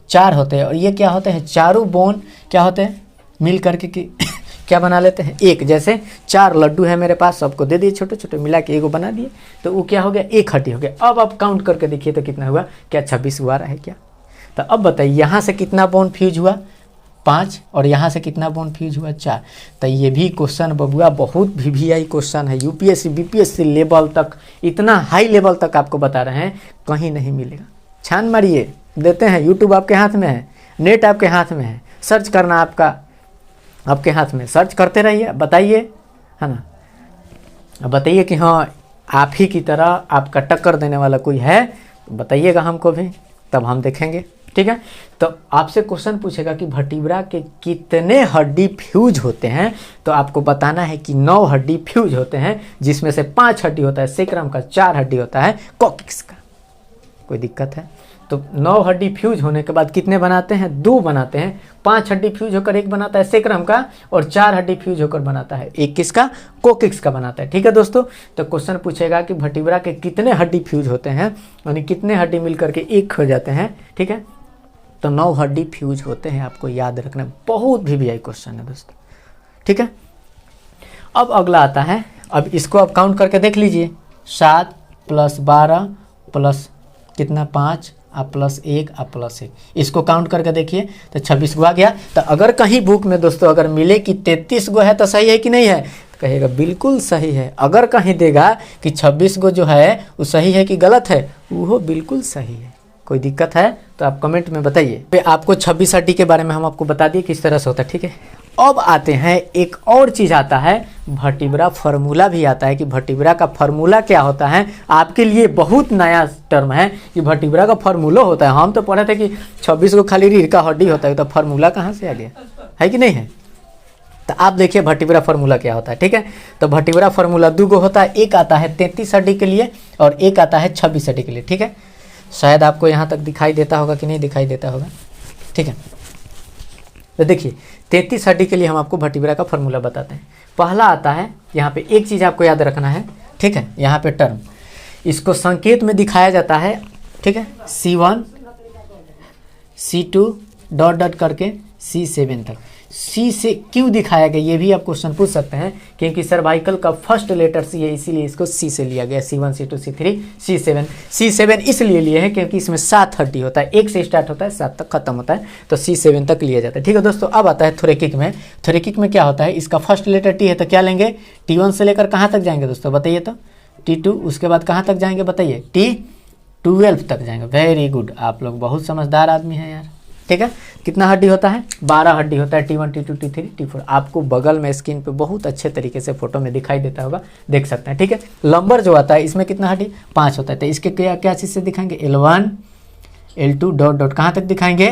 4 होते हैं। और ये क्या होते हैं? चारों बोन क्या होते हैं? मिल करके कि क्या बना लेते हैं? एक। जैसे 4 लड्डू है मेरे पास, सबको दे दिए छोटे छोटे, मिला के एगो बना दिए, तो वो क्या हो गया? एक हड्डी हो गया। अब आप काउंट करके देखिए तो कितना हुआ? क्या 26 हुआ रहा है क्या? तो अब बताइए यहाँ से कितना बोन फ्यूज हुआ? 5। और यहाँ से कितना बोन फ्यूज हुआ? 4। तो ये भी क्वेश्चन बबुआ बहुत VVI क्वेश्चन है, यूपीएससी बीपीएससी लेवल तक, इतना हाई लेवल तक आपको बता रहे हैं, कहीं नहीं मिलेगा। छान मारिए, देते हैं। यूट्यूब आपके हाथ में है, नेट आपके हाथ में है, सर्च करना आपके हाथ में, सर्च करते रहिए, बताइए, है ना। अब बताइए कि हाँ आप ही की तरह आपका टक्कर देने वाला कोई है, बताइएगा हमको भी, तब हम देखेंगे, ठीक है। तो आपसे क्वेश्चन पूछेगा कि वर्टिब्रा के कितने हड्डी फ्यूज होते हैं, तो आपको बताना है कि 9 हड्डी फ्यूज होते हैं, जिसमें से 5 हड्डी होता है सेक्रम का, 4 हड्डी होता है कॉकिक्स का। कोई दिक्कत है? तो 9 हड्डी फ्यूज होने के बाद कितने बनाते हैं? 2 बनाते हैं। 5 हड्डी फ्यूज होकर एक बनाता है सेक्रम का, और 4 हड्डी फ्यूज होकर बनाता है एक किसका? कोकिक्स का बनाता है, ठीक है दोस्तों। तो क्वेश्चन पूछेगा कि वर्टिब्रा के कितने हड्डी फ्यूज होते हैं, यानी कितने हड्डी मिलकर के एक हो जाते हैं, ठीक है। तो 9 हड्डी फ्यूज होते हैं, आपको याद रखना। बहुत VVI क्वेश्चन है दोस्तों, ठीक है। अब अगला आता है, अब इसको आप काउंट करके देख लीजिए। 7 + 12 प्लस कितना? 5 प्लस 1 प्लस 1, इसको काउंट करके देखिए तो 26 गो आ गया। तो अगर कहीं बुक में दोस्तों अगर मिले कि 33 गो है तो सही है कि नहीं है, तो कहेगा बिल्कुल सही है। अगर कहीं देगा कि 26 गो जो है वो सही है कि गलत है, वो बिल्कुल सही है। कोई दिक्कत है तो आप कमेंट में बताइए। आपको 26 हड्डी के बारे में हम आपको बता दिए किस तरह से होता है, ठीक है। अब आते हैं, एक और चीज़ आता है, वर्टिब्रा फार्मूला भी आता है कि वर्टिब्रा का फार्मूला क्या होता है। आपके लिए बहुत नया टर्म है कि वर्टिब्रा का फार्मूला होता है। हम तो पढ़े थे कि 26 को खाली रीढ़ का हड्डी होता है, तो फार्मूला कहाँ से आ गया, है कि नहीं है। तो आप देखिए वर्टिब्रा फार्मूला क्या होता है, ठीक है। तो वर्टिब्रा फार्मूला 2 गो होता है, एक आता है 33 हड्डी के लिए और एक आता है 26 हड्डी के लिए, ठीक है। शायद आपको यहाँ तक दिखाई देता होगा कि नहीं दिखाई देता होगा, ठीक है। तो देखिए 33 हड्डी के लिए हम आपको वर्टिब्रा का फार्मूला बताते हैं। पहला आता है, यहाँ पे एक चीज़ आपको याद रखना है, ठीक है। यहाँ पे टर्म, इसको संकेत में दिखाया जाता है, ठीक है। C1 C2 डॉट डॉट करके C7 तक। C से क्यों दिखाया गया, ये भी आप क्वेश्चन पूछ सकते हैं, क्योंकि सर्वाइकल का फर्स्ट लेटर C है, इसीलिए इसको C से लिया गया। C1 C2 C3 C7। C7 इसलिए लिए है क्योंकि इसमें 7 हड्डी होता है, 1 से स्टार्ट होता है 7 तक खत्म होता है, तो C7 तक लिया जाता है, ठीक है दोस्तों। अब आता है थोरेकिक में। थोरेकिक में क्या होता है, इसका फर्स्ट लेटर T है तो क्या लेंगे? T1 से लेकर कहाँ तक जाएंगे दोस्तों, बताइए तो? T2, उसके बाद कहाँ तक जाएंगे बताइए? T12 तक जाएंगे। वेरी गुड, आप लोग बहुत समझदार आदमी हैं यार, ठीक है। कितना हड्डी होता है? 12 हड्डी होता है। T1 T2 T3 T4 आपको बगल में स्क्रीन पे बहुत अच्छे तरीके से फोटो में दिखाई देता होगा, देख सकते हैं, ठीक है। लंबर जो आता है इसमें कितना हड्डी? 5 होता है। तो इसके क्या क्या चीज़ से दिखाएंगे? L1 L2 डॉट डॉट कहाँ तक दिखाएंगे?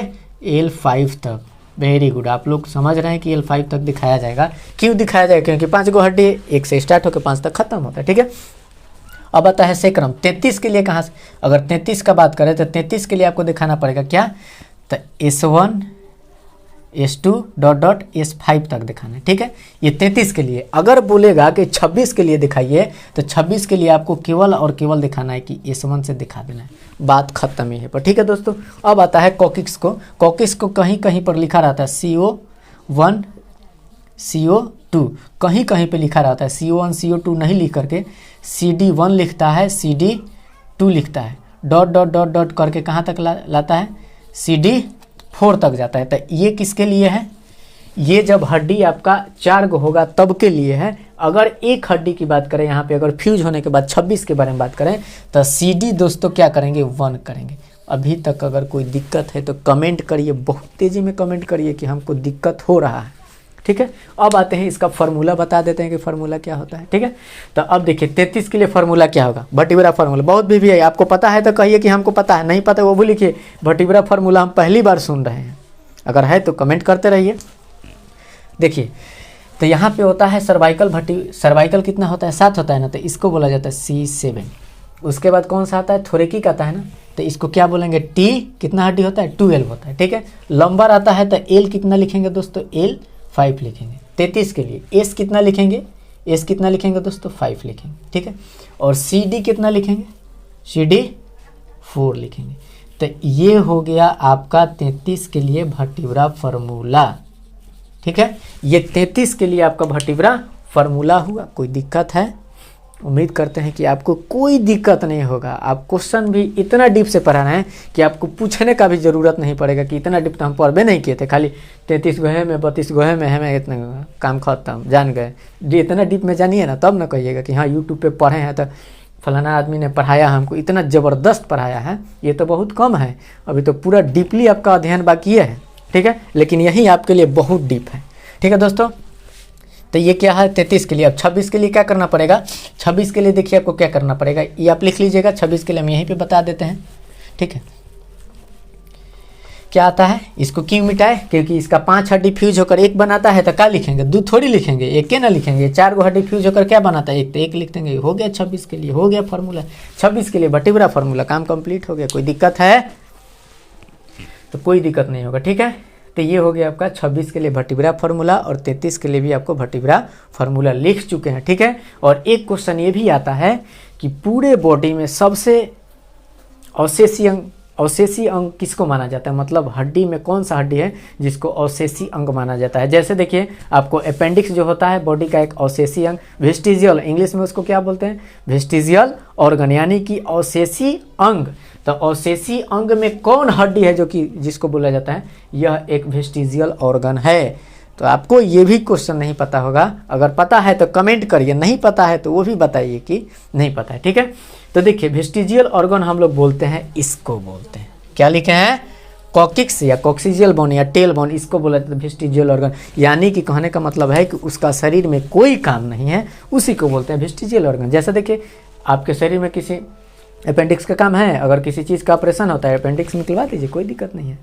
L5 तक। वेरी गुड, आप लोग समझ रहे हैं कि L5 तक दिखाया जाएगा। क्यों दिखाया जाएगा? क्योंकि 5 गो हड्डी, 1 से स्टार्ट होकर 5 तक खत्म होता है, ठीक है। अब आता है सेक्रम। 33 के लिए कहाँ से, अगर 33 का बात करें तो 33 के लिए आपको दिखाना पड़ेगा क्या? तो S1 S2 dot dot S5 तक दिखाना है, ठीक है। ये 33 के लिए। अगर बोलेगा कि 26 के लिए दिखाइए तो 26 के लिए आपको केवल और केवल दिखाना है कि S1 से दिखा देना है, बात खत्म ही है पर, ठीक है दोस्तों। अब आता है कॉकिक्स को। कॉकिक्स को कहीं कहीं पर लिखा रहता है CO1 CO2, कहीं कहीं पे लिखा रहता है CO1 CO2 नहीं लिख करके CD1 लिखता है, CD2 लिखता है, डॉट डॉट डॉट डॉट करके कहाँ तक लाता है? CD4 तक जाता है। तो ये किसके लिए है? ये जब हड्डी आपका 4 गो होगा तब के लिए है। अगर एक हड्डी की बात करें यहाँ पे, अगर फ्यूज होने के बाद 26 के बारे में बात करें तो CD दोस्तों क्या करेंगे? 1 करेंगे। अभी तक अगर कोई दिक्कत है तो कमेंट करिए, बहुत तेज़ी में कमेंट करिए कि हमको दिक्कत हो रहा है, ठीक है। अब आते हैं इसका फार्मूला, बता देते हैं कि फार्मूला क्या होता है, ठीक है। तो अब देखिए 33 के लिए फार्मूला क्या होगा? वर्टिब्रा फार्मूला बहुत भी है, आपको पता है तो कहिए कि हमको पता है, नहीं पता वो भी लिखिए। वर्टिब्रा फार्मूला हम पहली बार सुन रहे हैं, अगर है तो कमेंट करते रहिए। देखिए तो यहाँ पे होता है सर्वाइकल कितना होता है? 7 होता है ना, तो इसको बोला जाता है C7। उसके बाद कौन सा आता है? थोरेकिक आता है ना, तो इसको क्या बोलेंगे? T कितना हड्डी होता है? 12 होता है, ठीक है। लंबर आता है तो L कितना लिखेंगे दोस्तों? L5 लिखेंगे 33 के लिए। S कितना लिखेंगे? एस कितना लिखेंगे दोस्तों 5 लिखेंगे, ठीक है। और सी डी कितना लिखेंगे, सी डी 4 लिखेंगे। तो ये हो गया आपका 33 के लिए वर्टिब्रा फार्मूला, ठीक है। ये 33 के लिए आपका वर्टिब्रा फार्मूला हुआ। कोई दिक्कत है? उम्मीद करते हैं कि आपको कोई दिक्कत नहीं होगा। आप क्वेश्चन भी इतना डीप से पढ़ा रहे हैं कि आपको पूछने का भी ज़रूरत नहीं पड़ेगा कि इतना डीप तो हम पढ़बे नहीं किए थे, खाली 33 गोहे में 32 गोहे में हमें इतना काम खत्म, जान गए। जी इतना डीप में जानिए ना, तब ना कहिएगा कि हाँ यूट्यूब पे पढ़े हैं तो फलाना आदमी ने पढ़ाया हमको, इतना ज़बरदस्त पढ़ाया है। ये तो बहुत कम है, अभी तो पूरा डीपली आपका अध्ययन बाकी है, ठीक है। लेकिन यही आपके लिए बहुत डीप है, ठीक है दोस्तों। तो ये क्या है 33 के लिए। अब 26 के लिए क्या करना पड़ेगा, 26 के लिए देखिए आपको क्या करना पड़ेगा, ये आप लिख लीजिएगा। 26 के लिए हम यहीं पे बता देते हैं, ठीक है। क्या आता है, इसको क्यों मिटाए, क्योंकि इसका 5 हड्डी फ्यूज होकर एक बनाता है, तो क्या लिखेंगे, 2 थोड़ी लिखेंगे, एक के ना लिखेंगे। 4 गो हड्डी फ्यूज होकर क्या बनाता है, एक, तो एक लिख देंगे। हो गया 26 के लिए, हो गया फार्मूला 26 के लिए वर्टिब्रा फार्मूला, काम कंप्लीट हो गया। कोई दिक्कत है तो कोई दिक्कत नहीं होगा, ठीक है। तो ये हो गया आपका 26 के लिए वर्टिब्रा फार्मूला, और 33 के लिए भी आपको वर्टिब्रा फार्मूला लिख चुके हैं, ठीक है। और एक क्वेश्चन ये भी आता है कि पूरे बॉडी में सबसे अवशेषी अंग किसको माना जाता है, मतलब हड्डी में कौन सा हड्डी है जिसको अवशेषी अंग माना जाता है। जैसे देखिए आपको अपेंडिक्स जो होता है बॉडी का एक अवशेषी अंग, वेस्टिजियल, इंग्लिश में उसको क्या बोलते हैं, वेस्टिजियल ऑर्गन, यानी कि अवशेषी अंग। तो अवशेषी अंग में कौन हड्डी है जो कि जिसको बोला जाता है, यह एक वेस्टिजियल ऑर्गन है। तो आपको ये भी क्वेश्चन नहीं पता होगा, अगर पता है तो कमेंट करिए, नहीं पता है तो वो भी बताइए कि नहीं पता है, ठीक है। तो देखिए वेस्टिजियल ऑर्गन हम लोग बोलते हैं, इसको बोलते हैं, क्या लिखे हैं, कॉकिक्स या कॉक्सिजियल बोन या टेल बोन, इसको बोला जाता है वेस्टिजियल ऑर्गन। यानी कि कहने का मतलब है कि उसका शरीर में कोई काम नहीं है, उसी को बोलते हैं वेस्टिजियल ऑर्गन। जैसे देखिए आपके शरीर में किसी अपेंडिक्स का काम है, अगर किसी चीज़ का ऑपरेशन होता है अपेंडिक्स निकलवा दीजिए, कोई दिक्कत नहीं है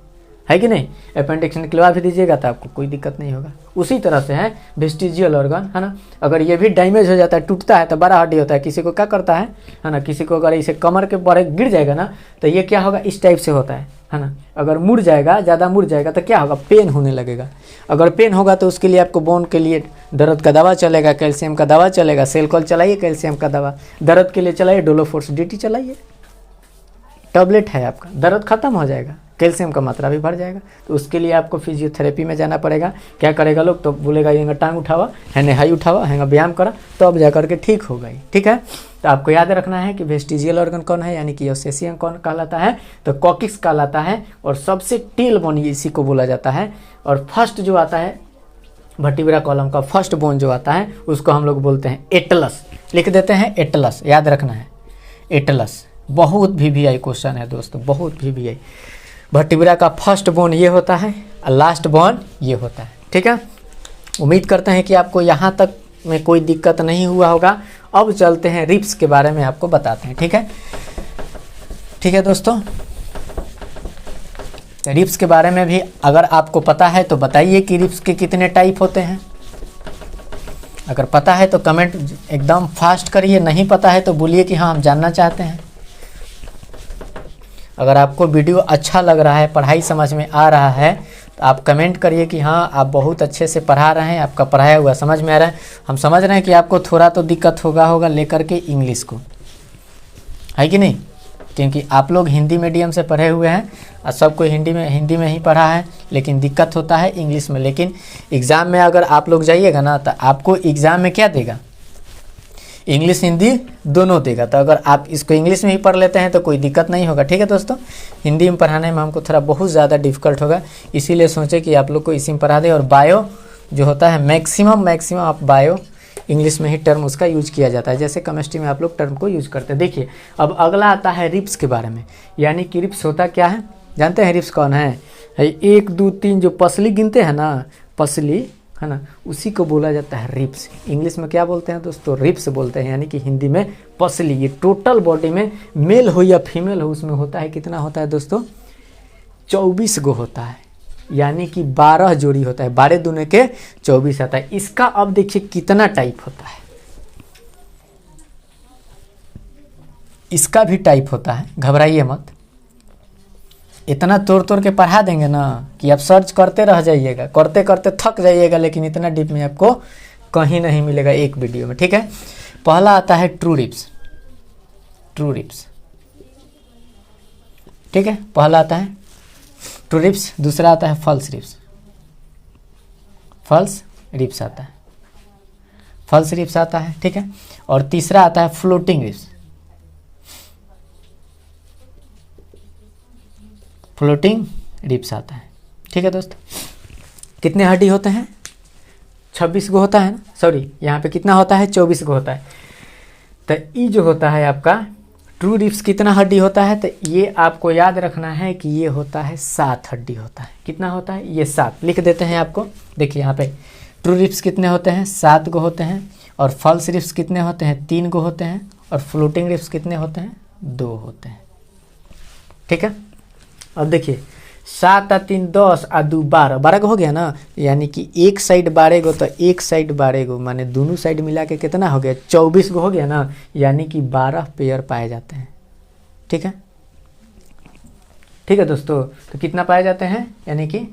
कि नहीं। अपेंडिक्स निकलवा भी दीजिएगा तो आपको कोई दिक्कत नहीं होगा। उसी तरह से है वेस्टिजियल ऑर्गन, है ना। अगर ये भी डैमेज हो जाता है, टूटता है, तो बड़ा हड्डी होता है, किसी को क्या करता है ना, किसी को अगर इसे कमर के बड़े गिर जाएगा ना, तो ये क्या होगा, इस टाइप से होता है ना। अगर मुड़ जाएगा, ज़्यादा मुड़ जाएगा तो क्या होगा, पेन होने लगेगा। अगर पेन होगा तो उसके लिए आपको बोन के लिए दर्द का दवा चलेगा, कैल्शियम का दवा चलेगा, सेलकॉल चलाइए, कैल्शियम का दवा। दर्द के लिए चलाइए डोलोफोर्स DT चलाइए, टैबलेट है आपका, दर्द खत्म हो जाएगा, कैल्शियम का मात्रा भी बढ़ जाएगा। तो उसके लिए आपको फिजियोथेरेपी में जाना पड़ेगा। क्या करेगा लोग, तो बोलेगा ये टांग उठावा, है हाई उठावा, है व्यायाम करा, तो अब जा करके ठीक हो गई, ठीक है। तो आपको याद रखना है कि वेस्टिजियल ऑर्गन कौन है, यानी कि अवशेषी अंग कौन कहलाता है, तो कॉकिक्स कहलाता है। और सबसे टेल बोन इसी को बोला जाता है। और फर्स्ट जो आता है वर्टिब्रा कॉलम का फर्स्ट बोन जो आता है उसको हम लोग बोलते हैं एटलस, लिख देते हैं एटलस, याद रखना है एटलस। बहुत VVI क्वेश्चन है दोस्तों, बहुत VVI। वर्टिब्रा का फर्स्ट बोन ये होता है और लास्ट बोन ये होता है, ठीक है। उम्मीद करते हैं कि आपको यहाँ तक में कोई दिक्कत नहीं हुआ होगा। अब चलते हैं रिब्स के बारे में आपको बताते हैं, ठीक है, ठीक है दोस्तों। रिब्स के बारे में भी अगर आपको पता है तो बताइए कि रिब्स के कितने टाइप होते हैं। अगर पता है तो कमेंट एकदम फास्ट करिए, नहीं पता है तो बोलिए कि हाँ हम जानना चाहते हैं। अगर आपको वीडियो अच्छा लग रहा है, पढ़ाई समझ में आ रहा है, तो आप कमेंट करिए कि हाँ आप बहुत अच्छे से पढ़ा रहे हैं, आपका पढ़ाया हुआ समझ में आ रहा है। हम समझ रहे हैं कि आपको थोड़ा तो दिक्कत होगा लेकर के इंग्लिश को, है कि नहीं, क्योंकि आप लोग हिंदी मीडियम से पढ़े हुए हैं और सबको हिंदी में ही पढ़ा है, लेकिन दिक्कत होता है इंग्लिश में। लेकिन एग्ज़ाम में अगर आप लोग जाइएगा ना, तो आपको एग्ज़ाम में क्या देगा, इंग्लिश हिंदी दोनों देगा। तो अगर आप इसको इंग्लिश में ही पढ़ लेते हैं तो कोई दिक्कत नहीं होगा, ठीक है दोस्तों। हिंदी में पढ़ाने में हमको थोड़ा बहुत ज़्यादा डिफ़िकल्ट होगा, इसीलिए सोचे कि आप लोग को इसी में पढ़ा दें। और बायो जो होता है मैक्सिमम आप बायो इंग्लिश में ही टर्म उसका यूज किया जाता है, जैसे केमिस्ट्री में आप लोग टर्म को यूज करते हैं। देखिए अब अगला आता है रिब्स के बारे में, यानी कि रिब्स होता क्या है, जानते हैं रिब्स कौन है 1 2 3 जो पसली गिनते हैं ना, पसली है ना, उसी को बोला जाता है रिब्स। इंग्लिश में क्या बोलते हैं दोस्तों, रिब्स बोलते हैं, यानी कि हिंदी में पसली। ये टोटल बॉडी में मेल हो या फीमेल हो उसमें होता है, कितना होता है दोस्तों, 24 गो होता है, यानी कि 12 जोड़ी होता है, 12 दूने के 24 आता है। इसका अब देखिए कितना टाइप होता है, इसका भी टाइप होता है, घबराइए मत। इतना तोड़ के पढ़ा देंगे ना कि आप सर्च करते रह जाइएगा, करते करते थक जाइएगा, लेकिन इतना डीप में आपको कहीं नहीं मिलेगा एक वीडियो में, ठीक है। पहला आता है ट्रू रिब्स, ट्रू रिब्स, ठीक है, पहला आता है ट्रू रिब्स, दूसरा आता है फॉल्स रिब्स, फॉल्स रिब्स आता है, फॉल्स रिब्स आता है, ठीक है। और तीसरा आता है फ्लोटिंग रिब्स, फ्लोटिंग रिब्स आता है, ठीक है दोस्त। कितने हड्डी होते हैं? 26 गो होता है ना, सॉरी यहाँ पे कितना होता है? 24 गो होता है। तो ये जो होता है आपका ट्रू रिब्स कितना हड्डी होता है? तो ये आपको याद रखना है कि ये होता है 7 हड्डी होता है। कितना होता है? ये 7 लिख देते हैं आपको। देखिए यहाँ पे ट्रू रिब्स कितने होते हैं? 7 गो होते हैं। और फॉल्स रिब्स कितने होते हैं? 3 गो होते हैं। और फ्लोटिंग रिब्स कितने होते हैं? 2 होते हैं, ठीक है। अब देखिए 7 और 3 10 और 2 12, 12 गो हो गया ना, यानी कि एक साइड 12 गो तो एक साइड 12 गो, माने दोनों साइड मिला के कितना हो गया? 24 गो हो गया ना, यानी कि 12 पेयर पाए जाते हैं, ठीक है, ठीक है दोस्तों। तो कितना पाए जाते हैं? यानी कि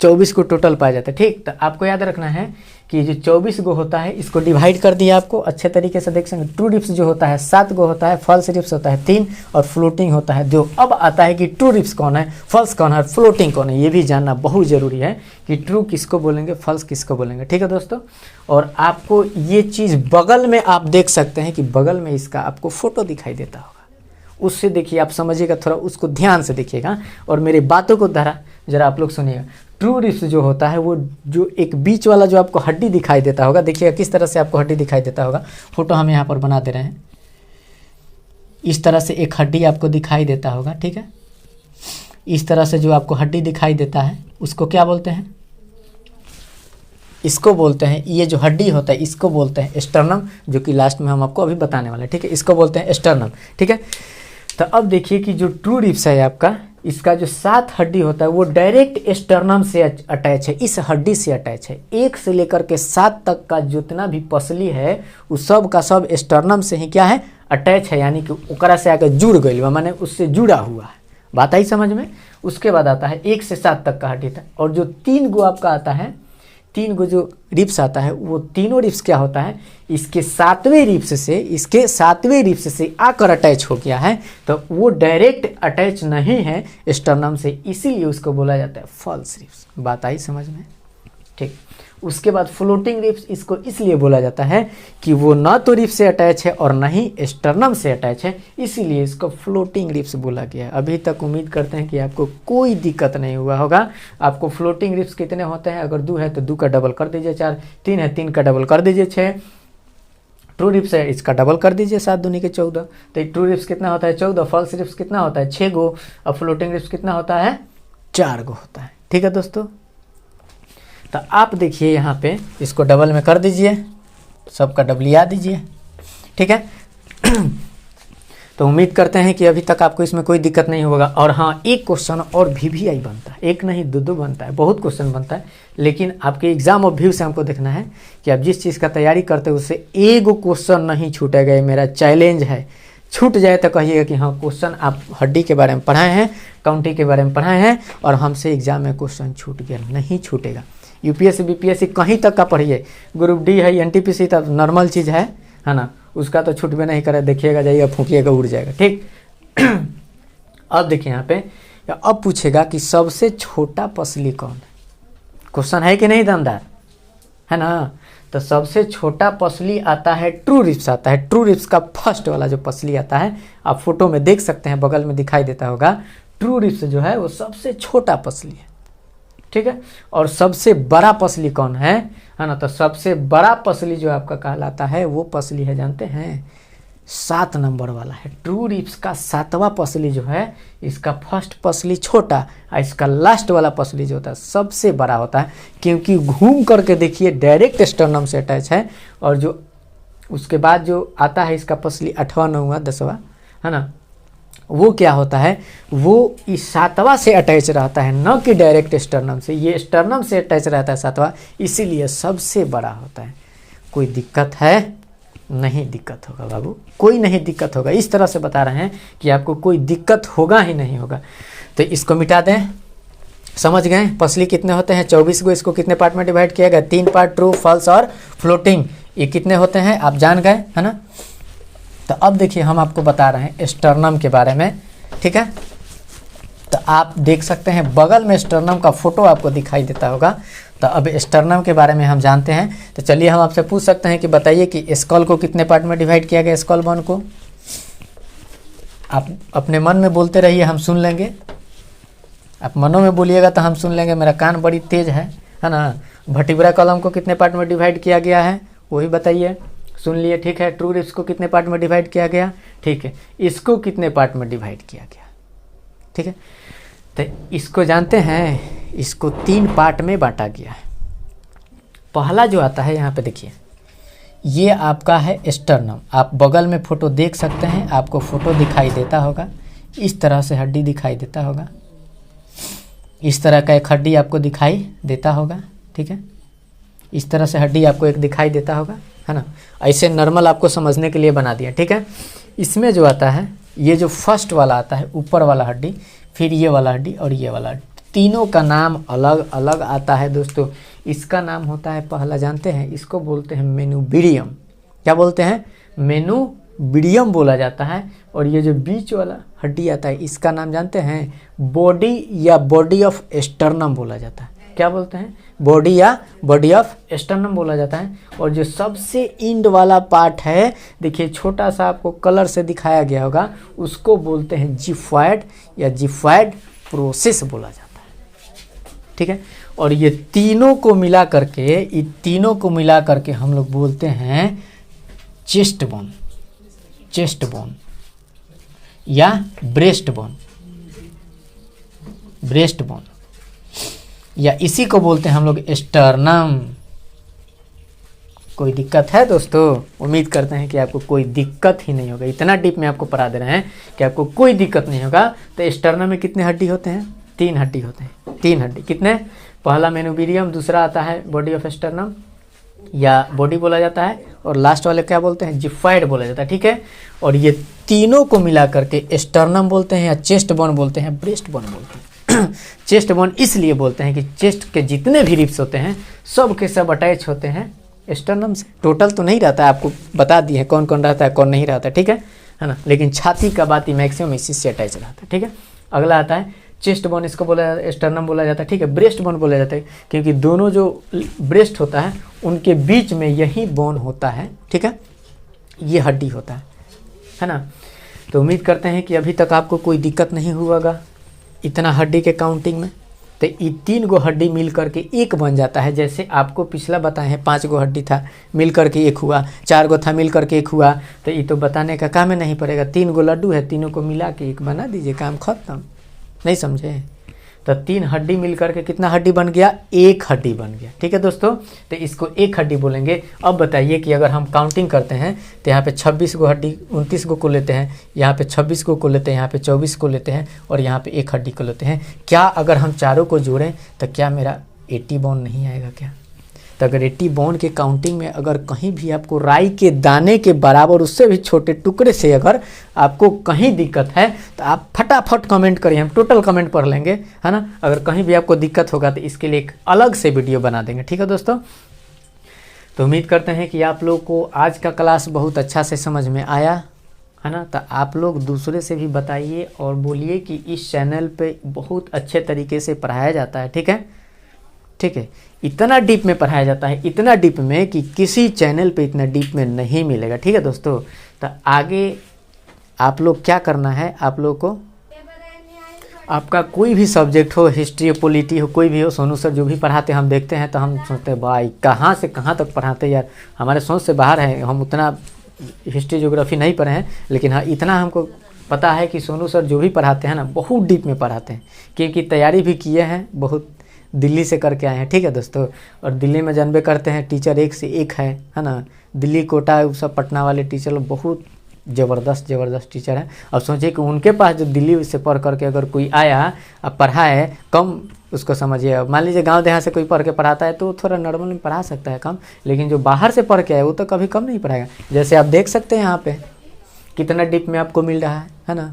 24 को टोटल पाया जाता है, ठीक। तो आपको याद रखना है कि जो 24 गो होता है इसको डिवाइड कर दिया आपको अच्छे तरीके से देख सकते। ट्रू रिब्स जो होता है 7 गो होता है, फॉल्स रिब्स होता है 3 और फ्लोटिंग होता है 2। अब आता है कि ट्रू रिब्स कौन है, फॉल्स कौन है, फ्लोटिंग कौन है, ये भी जानना बहुत ज़रूरी है कि ट्रू किसको बोलेंगे, फॉल्स किसको बोलेंगे, ठीक है दोस्तों। और आपको ये चीज़ बगल में आप देख सकते हैं कि बगल में इसका आपको फोटो दिखाई देता होगा, उससे देखिए आप समझिएगा, थोड़ा उसको ध्यान से देखिएगा और मेरी बातों को जरा आप लोग सुनिएगा। ट्रू रिब्स जो होता है वो जो एक बीच वाला जो आपको हड्डी दिखाई देता होगा, देखिएगा किस तरह से आपको हड्डी दिखाई देता होगा। फोटो हम यहाँ पर बना दे रहे हैं, इस तरह से एक हड्डी आपको दिखाई देता होगा, ठीक है। इस तरह से जो आपको हड्डी दिखाई देता है उसको क्या बोलते हैं? इसको बोलते हैं, ये जो हड्डी होता है इसको बोलते हैं स्टर्नम, जो कि लास्ट में हम आपको अभी बताने वाले हैं, ठीक है। इसको बोलते हैं स्टर्नम, ठीक है। तो अब देखिए कि जो ट्रू रिब्स है आपका, इसका जो 7 हड्डी होता है वो डायरेक्ट स्टर्नम से अटैच है, इस हड्डी से अटैच है। 1 से लेकर के 7 तक का जितना भी पसली है वो सब का सब स्टर्नम से ही क्या है? अटैच है, यानी कि ओकरा से आकर जुड़ गई, माने उससे जुड़ा हुआ है। बात आई समझ में? उसके बाद आता है 1 से 7 तक का हड्डी था। और जो 3 गो आपका आता है, 3 गो जो रिब्स आता है वो तीनों रिब्स क्या होता है? इसके 7वें रिब्स से आकर अटैच हो गया है, तो वो डायरेक्ट अटैच नहीं है स्टर्नम से, इसीलिए उसको बोला जाता है फॉल्स रिब्स। बात आई समझ में? ठीक। उसके बाद फ्लोटिंग रिब्स, इसको इसलिए बोला जाता है कि वो ना तो रिब्स से अटैच है और ना ही स्टर्नम से अटैच है, इसीलिए इसको फ्लोटिंग रिब्स बोला गया है। अभी तक उम्मीद करते हैं कि आपको कोई दिक्कत नहीं हुआ होगा। आपको फ्लोटिंग रिब्स कितने होते हैं? अगर 2 है तो 2 का डबल कर दीजिए 4, 3 है 3 का डबल कर दीजिए 6, ट्रू रिब्स है इसका डबल कर दीजिए 7 दूनी के 14। तो ट्रू रिब्स कितना होता है? 14। फॉल्स रिब्स कितना होता है? 6 गो। और फ्लोटिंग रिब्स कितना होता है? 4 गो होता है, ठीक है दोस्तों। तो आप देखिए यहाँ पे इसको डबल में कर दीजिए, सबका डबलिया दीजिए, ठीक है। तो उम्मीद करते हैं कि अभी तक आपको इसमें कोई दिक्कत नहीं होगा। और हाँ, एक क्वेश्चन और VVI बनता है, एक नहीं 2 बनता है, बहुत क्वेश्चन बनता है, लेकिन आपके एग्जाम ऑफ व्यू से हमको देखना है कि आप जिस चीज़ का तैयारी करते हो उससे एगो क्वेश्चन नहीं छूटेगा। ये मेरा चैलेंज है। छूट जाए तो कहिएगा कि हाँ क्वेश्चन आप हड्डी के बारे में पढ़ाए हैं, काउंटी के बारे में पढ़ाए हैं और हमसे एग्जाम में क्वेश्चन छूट गया। नहीं छूटेगा। UPSC BPSC कहीं तक का पढ़िए, ग्रुप D है, NTPC तब नॉर्मल चीज़ है ना, उसका तो छूट भी नहीं करे, देखिएगा जाइएगा फूकिएगा उड़ जाएगा, ठीक। अब देखिए यहाँ पे, अब पूछेगा कि सबसे छोटा पसली कौन है? क्वेश्चन है कि नहीं दमदार, है ना। तो सबसे छोटा पसली आता है ट्रू रिब्स आता है। ट्रू रिब्स का फर्स्ट वाला जो पसली आता है, आप फोटो में देख सकते हैं, बगल में दिखाई देता होगा। ट्रू रिब्स जो है वो सबसे छोटा पसली है, ठीक है। और सबसे बड़ा पसली कौन है ना? तो सबसे बड़ा पसली जो आपका कहलाता है वो पसली है, जानते हैं? 7 नंबर वाला है। ट्रू रिब्स का 7वां पसली जो है, इसका फर्स्ट पसली छोटा और इसका लास्ट वाला पसली जो होता है सबसे बड़ा होता है, क्योंकि घूम करके देखिए डायरेक्ट स्टर्नम से अटैच है। और जो उसके बाद जो आता है इसका पसली 8वां 9वां 10वां, है ना, वो क्या होता है? वो इस 7वां से अटैच रहता है, न कि डायरेक्ट स्टर्नम से। ये स्टर्नम से अटैच रहता है 7वां, इसीलिए सबसे बड़ा होता है। कोई दिक्कत है? नहीं दिक्कत होगा बाबू, कोई नहीं दिक्कत होगा। इस तरह से बता रहे हैं कि आपको कोई दिक्कत होगा ही नहीं होगा। तो इसको मिटा दें, समझ गए? पसली कितने होते हैं? 24 को। इसको कितने पार्ट में डिवाइड किया गया? 3 पार्ट, ट्रू, फॉल्स और फ्लोटिंग। ये कितने होते हैं आप जान गए, है ना? तो अब देखिए हम आपको बता रहे हैं स्टर्नम के बारे में, ठीक है? तो आप देख सकते हैं बगल में स्टर्नम का फोटो आपको दिखाई देता होगा। तो अब स्टर्नम के बारे में हम जानते हैं। तो चलिए हम आपसे पूछ सकते हैं कि बताइए कि स्कल को कितने पार्ट में डिवाइड किया गया? स्कल बोन को आप अपने मन में बोलते रहिए, हम सुन लेंगे। आप मनों में बोलिएगा तो हम सुन लेंगे, मेरा कान बड़ी तेज है ना? वर्टिब्रा कॉलम को कितने पार्ट में डिवाइड किया गया है वही बताइए। सुन लिए, ठीक है? ट्रू रिब्स को कितने पार्ट में डिवाइड किया गया? ठीक है। इसको कितने पार्ट में डिवाइड किया गया? ठीक है, तो इसको जानते हैं, इसको 3 पार्ट में बांटा गया है। पहला जो आता है यहाँ पे देखिए, ये आपका है स्टर्नम। आप बगल में फोटो देख सकते हैं, आपको फोटो दिखाई देता होगा, इस तरह से हड्डी दिखाई देता होगा, इस तरह का एक हड्डी आपको दिखाई देता होगा, ठीक है? इस तरह से हड्डी आपको एक दिखाई देता होगा, है ना? ऐसे नॉर्मल आपको समझने के लिए बना दिया, ठीक है? इसमें जो आता है, ये जो फर्स्ट वाला आता है ऊपर वाला हड्डी, फिर ये वाला हड्डी और ये वाला हड्डी, तीनों का नाम अलग अलग आता है दोस्तों। इसका नाम होता है, पहला जानते हैं, इसको बोलते हैं मेनुबिडियम। क्या बोलते हैं? मेनुबिडियम बोला जाता है। और ये जो बीच वाला हड्डी आता है, इसका नाम जानते हैं? बॉडी या बॉडी ऑफ स्टर्नम बोला जाता है। क्या बोलते हैं? बॉडी या बॉडी ऑफ स्टर्नम बोला जाता है। और जो सबसे इंड वाला पार्ट है, देखिए छोटा सा आपको कलर से दिखाया गया होगा, उसको बोलते हैं जिफॉइड या जिफॉइड प्रोसेस बोला जाता है, ठीक है? और ये तीनों को मिला करके हम लोग बोलते हैं चेस्ट बोन, चेस्ट बोन या ब्रेस्ट बोन, ब्रेस्ट बोन, या इसी को बोलते हैं हम लोग स्टर्नम। कोई दिक्कत है दोस्तों? उम्मीद करते हैं कि आपको कोई दिक्कत ही नहीं होगा। इतना डीप में आपको पढ़ा दे रहे हैं कि आपको कोई दिक्कत नहीं होगा। तो स्टर्नम में कितने हड्डी होते हैं? 3 हड्डी होते हैं। 3 हड्डी कितने? पहला मेनुबिडियम, दूसरा आता है बॉडी ऑफ स्टर्नम या बॉडी बोला जाता है, और लास्ट वाले क्या बोलते हैं? जिफॉइड बोला जाता है, ठीक है? और ये तीनों को मिला करके स्टर्नम बोलते हैं या चेस्ट बोन बोलते हैं, ब्रेस्ट बोन बोलते हैं। चेस्ट बोन इसलिए बोलते हैं कि चेस्ट के जितने भी रिब्स होते हैं सब के सब अटैच होते हैं स्टर्नम से। टोटल तो नहीं रहता है, आपको बता दिए हैं कौन कौन रहता है कौन नहीं रहता है, ठीक है ना? लेकिन छाती का बात ही मैक्सिमम इसी से अटैच रहता है, ठीक है? अगला आता है चेस्ट बोन, इसको बोला स्टर्नम बोला जाता है, ठीक है? ब्रेस्ट बोन बोला जाता है क्योंकि दोनों जो ब्रेस्ट होता है उनके बीच में यही बोन होता है, ठीक है? ये हड्डी होता है ना? तो उम्मीद करते हैं कि अभी तक आपको कोई दिक्कत नहीं हुआगा इतना हड्डी के काउंटिंग में। तो ये 3 गो हड्डी मिल करके एक बन जाता है। जैसे आपको पिछला बताए हैं 5 गो हड्डी था मिल करके एक हुआ, 4 गो था मिल करके एक हुआ। तो ये तो बताने का काम ही नहीं पड़ेगा। 3 गो लड्डू है, तीनों को मिला के एक बना दीजिए, काम खत्म। नहीं समझे? तो 3 हड्डी मिल करके कितना हड्डी बन गया? 1 हड्डी बन गया, ठीक है दोस्तों? तो इसको 1 हड्डी बोलेंगे। अब बताइए कि अगर हम काउंटिंग करते हैं तो यहाँ पे 26 गो हड्डी, 29 गो को लेते हैं, यहाँ पे 26 गो लेते हैं, यहाँ पे 24 को लेते हैं और यहाँ पे 1 हड्डी को लेते हैं। क्या अगर हम चारों को जोड़ें तो क्या मेरा 80 बोन नहीं आएगा क्या? तो अगर 80 बोन के काउंटिंग में अगर कहीं भी आपको राई के दाने के बराबर उससे भी छोटे टुकड़े से अगर आपको कहीं दिक्कत है तो आप फटाफट कमेंट करिए, हम टोटल कमेंट पढ़ लेंगे, है ना? अगर कहीं भी आपको दिक्कत होगा तो इसके लिए एक अलग से वीडियो बना देंगे, ठीक है दोस्तों? तो उम्मीद करते हैं कि आप लोग को आज का क्लास बहुत अच्छा से समझ में आया, है ना? तो आप लोग दूसरे से भी बताइए और बोलिए कि इस चैनल पे बहुत अच्छे तरीके से पढ़ाया जाता है, ठीक है? ठीक है, इतना डीप में पढ़ाया जाता है, इतना डीप में कि किसी चैनल पे इतना डीप में नहीं मिलेगा, ठीक है दोस्तों? तो आगे आप लोग क्या करना है, आप लोग को आपका कोई भी सब्जेक्ट हो, हिस्ट्री हो, पॉलिटी हो, कोई भी हो, सोनू सर जो भी पढ़ाते हम देखते हैं तो हम सोचते हैं भाई कहाँ से कहाँ तक पढ़ाते यार, हमारे सोच से बाहर है। हम उतना हिस्ट्री ज्योग्राफी नहीं पढ़े हैं, लेकिन हाँ इतना हमको पता है कि सोनू सर जो भी पढ़ाते हैं ना बहुत डीप में पढ़ाते हैं, क्योंकि तैयारी भी किए हैं, बहुत दिल्ली से करके आए हैं, ठीक है दोस्तों? और दिल्ली में जानबे करते हैं टीचर एक से एक है ना? दिल्ली कोटा सब पटना वाले टीचर लोग बहुत ज़बरदस्त टीचर हैं। अब सोचिए कि उनके पास जो दिल्ली से पढ़ करके अगर कोई आया अब पढ़ाए कम, उसको समझिए, मान लीजिए गांव देहात से कोई पढ़ के पढ़ाता है तो थोड़ा नॉर्मल में पढ़ा सकता है कम, लेकिन जो बाहर से पढ़ के आए वो तो कभी कम नहीं पढ़ाएगा। जैसे आप देख सकते हैं यहाँ पे कितना डीप में आपको मिल रहा है ना?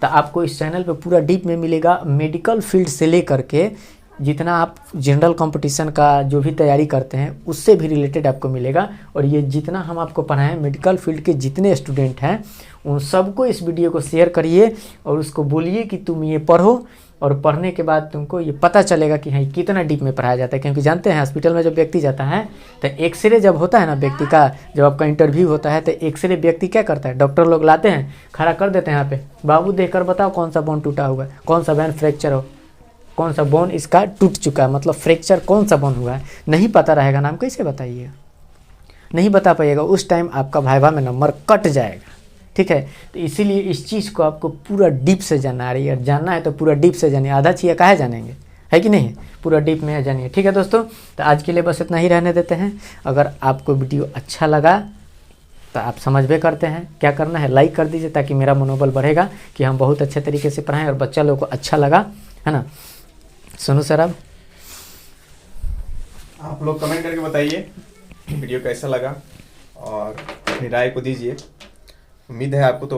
तो आपको इस चैनल पे पूरा डीप में मिलेगा, मेडिकल फील्ड से लेकर के जितना आप जनरल कंपटीशन का जो भी तैयारी करते हैं उससे भी रिलेटेड आपको मिलेगा। और ये जितना हम आपको पढ़ाएं, मेडिकल फील्ड के जितने स्टूडेंट हैं उन सबको इस वीडियो को शेयर करिए और उसको बोलिए कि तुम ये पढ़ो, और पढ़ने के बाद तुमको ये पता चलेगा कि हाँ कितना डीप में पढ़ाया जाता है। क्योंकि जानते हैं हॉस्पिटल में जब व्यक्ति जाता है तो एक्सरे जब होता है ना व्यक्ति का, जब आपका इंटरव्यू होता है तो एक्सरे व्यक्ति क्या करता है, डॉक्टर लोग लाते हैं, खड़ा कर देते हैं यहाँ पे, बाबू देखकर बताओ कौन सा बोन टूटा हुआ है, कौन सा बोन फ्रैक्चर हो, कौन सा बोन इसका टूट चुका है, मतलब फ्रैक्चर कौन सा बोन हुआ है। नहीं पता रहेगा नाम, कैसे बताइएगा, नहीं बता पाइएगा, उस टाइम आपका वाइवा में नंबर कट जाएगा। ठीक है, तो इसीलिए इस चीज़ को आपको पूरा डीप से जानना है, और जानना है तो पूरा डीप से जानिए, आधा चीज़ काहे जानेंगे, है कि नहीं, पूरा डीप में जानिए। ठीक है दोस्तों, तो आज के लिए बस इतना ही रहने देते हैं। अगर आपको वीडियो अच्छा लगा तो आप समझ भी करते हैं क्या करना है, लाइक कर दीजिए ताकि मेरा मनोबल बढ़ेगा कि हम बहुत अच्छे तरीके से पढ़ाएं और बच्चा लोगों को अच्छा लगा, है ना। सुनो सर, अब आप लोग कमेंट करके बताइए वीडियो कैसा लगा और अपनी राय को दीजिए। उम्मीद है आपको तो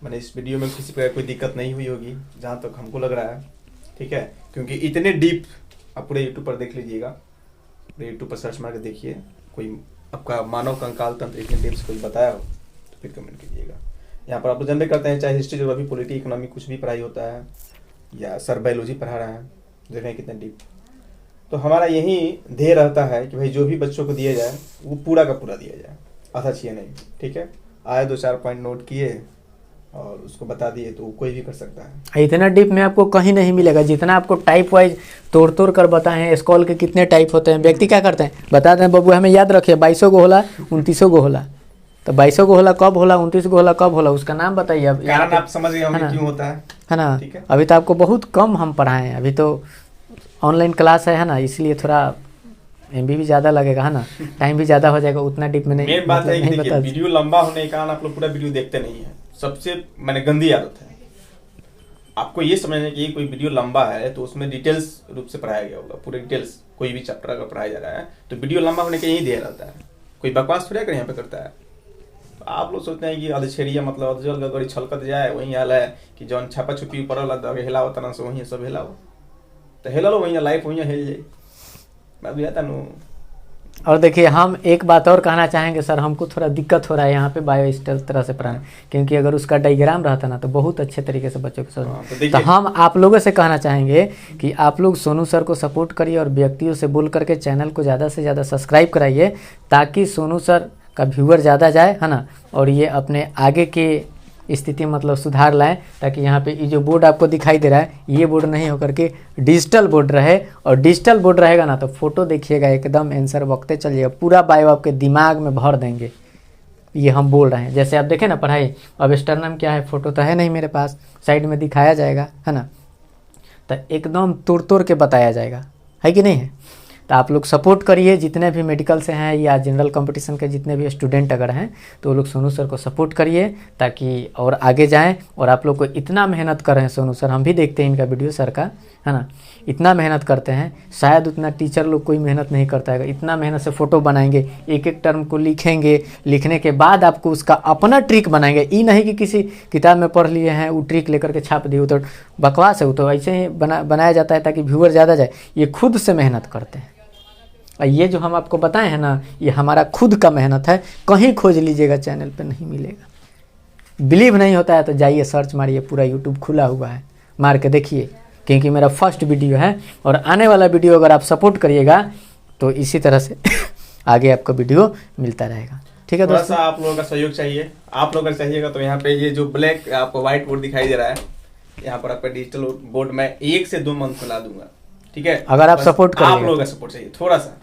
मैंने इस वीडियो में किसी प्रकार कोई दिक्कत नहीं हुई होगी, जहाँ तक हमको लग रहा है। ठीक है, क्योंकि इतने डीप आप पूरे यूट्यूब पर देख लीजिएगा, पूरे यूट्यूब पर सर्च मार के देखिए, कोई आपका मानव कंकाल तंत्र इतने डीप से कोई बताया हो तो फिर कमेंट कीजिएगा। यहाँ पर आप लोग जानते करते हैं, चाहे हिस्ट्री, ज्योग्राफी, पॉलिटी, इकोनॉमी कुछ भी पढ़ाई होता है, या सर बायोलॉजी पढ़ा रहा है, देखें कितने डीप। तो हमारा यही ध्येय रहता है कि भाई जो भी बच्चों को दिया जाए वो पूरा का पूरा दिया जाए, आधा चाहिए नहीं। ठीक है, आए 2-4 पॉइंट नोट किए और उसको बता दिए तो कोई भी कर सकता है। इतना डीप में आपको कहीं नहीं मिलेगा, जितना आपको टाइप वाइज तोड़ तोड़ कर बताए हैं। स्कॉल के कितने टाइप होते हैं, व्यक्ति क्या करते हैं बताते हैं, बाबू हमें याद रखिए 2200 को होला, 2900 को होला, तो 2200 को होला कब होला, 2900 को होला कब होला, उसका नाम बताइए। अब कारण आप समझ गए होंगे क्यों होता है ना। ठीक है, अभी तो आपको बहुत कम हम पढ़ाए हैं, अभी तो ऑनलाइन क्लास है ना, इसलिए थोड़ा MB भी ज़्यादा लगेगा, है ना, टाइम भी ज़्यादा हो जाएगा, उतना डीप में नहीं। मेन बात है कि देखिए वीडियो लंबा होने के कारण आप लोग पूरा वीडियो देखते नहीं है, सबसे मैंने गंदी आदत है। आपको ये समझना कि कोई वीडियो लंबा है तो उसमें डिटेल्स रूप से पढ़ाया गया होगा, पूरे डिटेल्स, कोई भी चैप्टर अगर पढ़ाया जा रहा है तो वीडियो लंबा होने का यही ध्येय रहता है, कोई बकवास थोड़ा कर यहाँ पे करता है। तो आप लोग सोचते हैं कि अधछेड़िया मतलब अधजल गड़ी छलकत जाए, वही हाल है कि जौन छापा छुपी पड़ल हिलाव तरह से वहीं सब हिलाओ, तो हिला लो वहीं लाइफ वहीं हिल जाए। और देखिए हम एक बात और कहना चाहेंगे सर, हमको थोड़ा दिक्कत हो रहा है यहाँ पे बायो इस तरह से पढ़ाने, क्योंकि अगर उसका डायग्राम रहता ना तो बहुत अच्छे तरीके से बच्चों को समझ। तो हम आप लोगों से कहना चाहेंगे कि आप लोग सोनू सर को सपोर्ट करिए और व्यक्तियों से बोल करके चैनल को ज़्यादा से ज़्यादा सब्सक्राइब कराइए, ताकि सोनू सर का व्यूअर ज़्यादा जाए, है ना, और ये अपने आगे के स्थिति मतलब सुधार लाएं, ताकि यहाँ पे ये जो बोर्ड आपको दिखाई दे रहा है ये बोर्ड नहीं होकर के डिजिटल बोर्ड रहे। और डिजिटल बोर्ड रहेगा ना तो फोटो देखिएगा एकदम आंसर वक्ते चल जाएगा, पूरा बायो आपके दिमाग में भर देंगे। ये हम बोल रहे हैं, जैसे आप देखें ना पढ़ाई, अब स्टर्नम क्या है, फोटो तो है नहीं मेरे पास, साइड में दिखाया जाएगा, है ना, तो एकदम तोड़ तोड़ के बताया जाएगा, है कि नहीं है। तो आप लोग सपोर्ट करिए, जितने भी मेडिकल से हैं या जनरल कंपटीशन के जितने भी स्टूडेंट अगर हैं तो वो लोग सोनू सर को सपोर्ट करिए, ताकि और आगे जाएं। और आप लोग को इतना मेहनत कर रहे हैं सोनू सर, हम भी देखते हैं इनका वीडियो सर का, है ना, इतना मेहनत करते हैं, शायद उतना टीचर लोग कोई मेहनत नहीं करता है। इतना मेहनत से फ़ोटो बनाएंगे, एक एक टर्म को लिखेंगे, लिखने के बाद आपको उसका अपना ट्रिक बनाएंगे। ये नहीं कि किसी किताब में पढ़ लिए हैं वो ट्रिक लेकर के छाप दिए, वो तो बकवास है, वो तो ऐसे ही बनाया जाता है ताकि व्यूअर ज़्यादा जाए। ये खुद से मेहनत करते हैं, और ये जो हम आपको बताए हैं ना ये हमारा खुद का मेहनत है, कहीं खोज लीजिएगा चैनल पे नहीं मिलेगा। बिलीव नहीं होता है तो जाइए सर्च मारिए, पूरा यूट्यूब खुला हुआ है, मार के देखिए, क्योंकि मेरा फर्स्ट वीडियो है। और आने वाला वीडियो अगर आप सपोर्ट करिएगा तो इसी तरह से आगे आपको वीडियो मिलता रहेगा। ठीक है दोस्तों, आप लोगों का सहयोग चाहिए। आप लोग अगर चाहिएगा तो यहाँ पे ये जो ब्लैक आपको व्हाइट बोर्ड दिखाई दे रहा है, यहाँ पर आपका डिजिटल बोर्ड में 1 से 2 मंथ में ला दूंगा। ठीक है, अगर आप सपोर्ट करिए, आप लोगों का सपोर्ट चाहिए थोड़ा सा,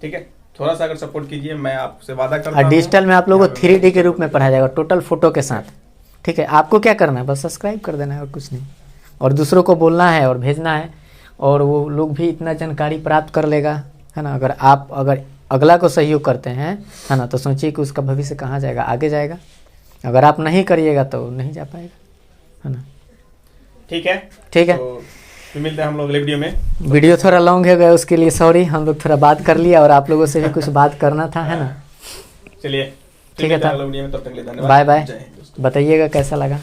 ठीक है, थोड़ा सा अगर सपोर्ट कीजिए, मैं आपसे वादा करता हूं। डिजिटल में आप लोगों को 3D के रूप में पढ़ाया जाएगा, टोटल फोटो के साथ। ठीक है, आपको क्या करना है, बस सब्सक्राइब कर देना है और कुछ नहीं, और दूसरों को बोलना है और भेजना है, और वो लोग भी इतना जानकारी प्राप्त कर लेगा, है ना। अगर आप अगला को सहयोग करते हैं, है ना, तो सोचिए कि उसका भविष्य कहाँ जाएगा, आगे जाएगा। अगर आप नहीं करिएगा तो नहीं जा पाएगा, है ना। ठीक है, ठीक है, तो मिलते हैं हम लोग अगले वीडियो में। वीडियो थोड़ा लॉन्ग हो गया, उसके लिए सॉरी, हम लोग थोड़ा बात कर लिया और आप लोगों से भी कुछ बात करना था, है ना। चलिए ठीक है, तब तक के लिए धन्यवाद, बाय बाय, बताइएगा कैसा लगा।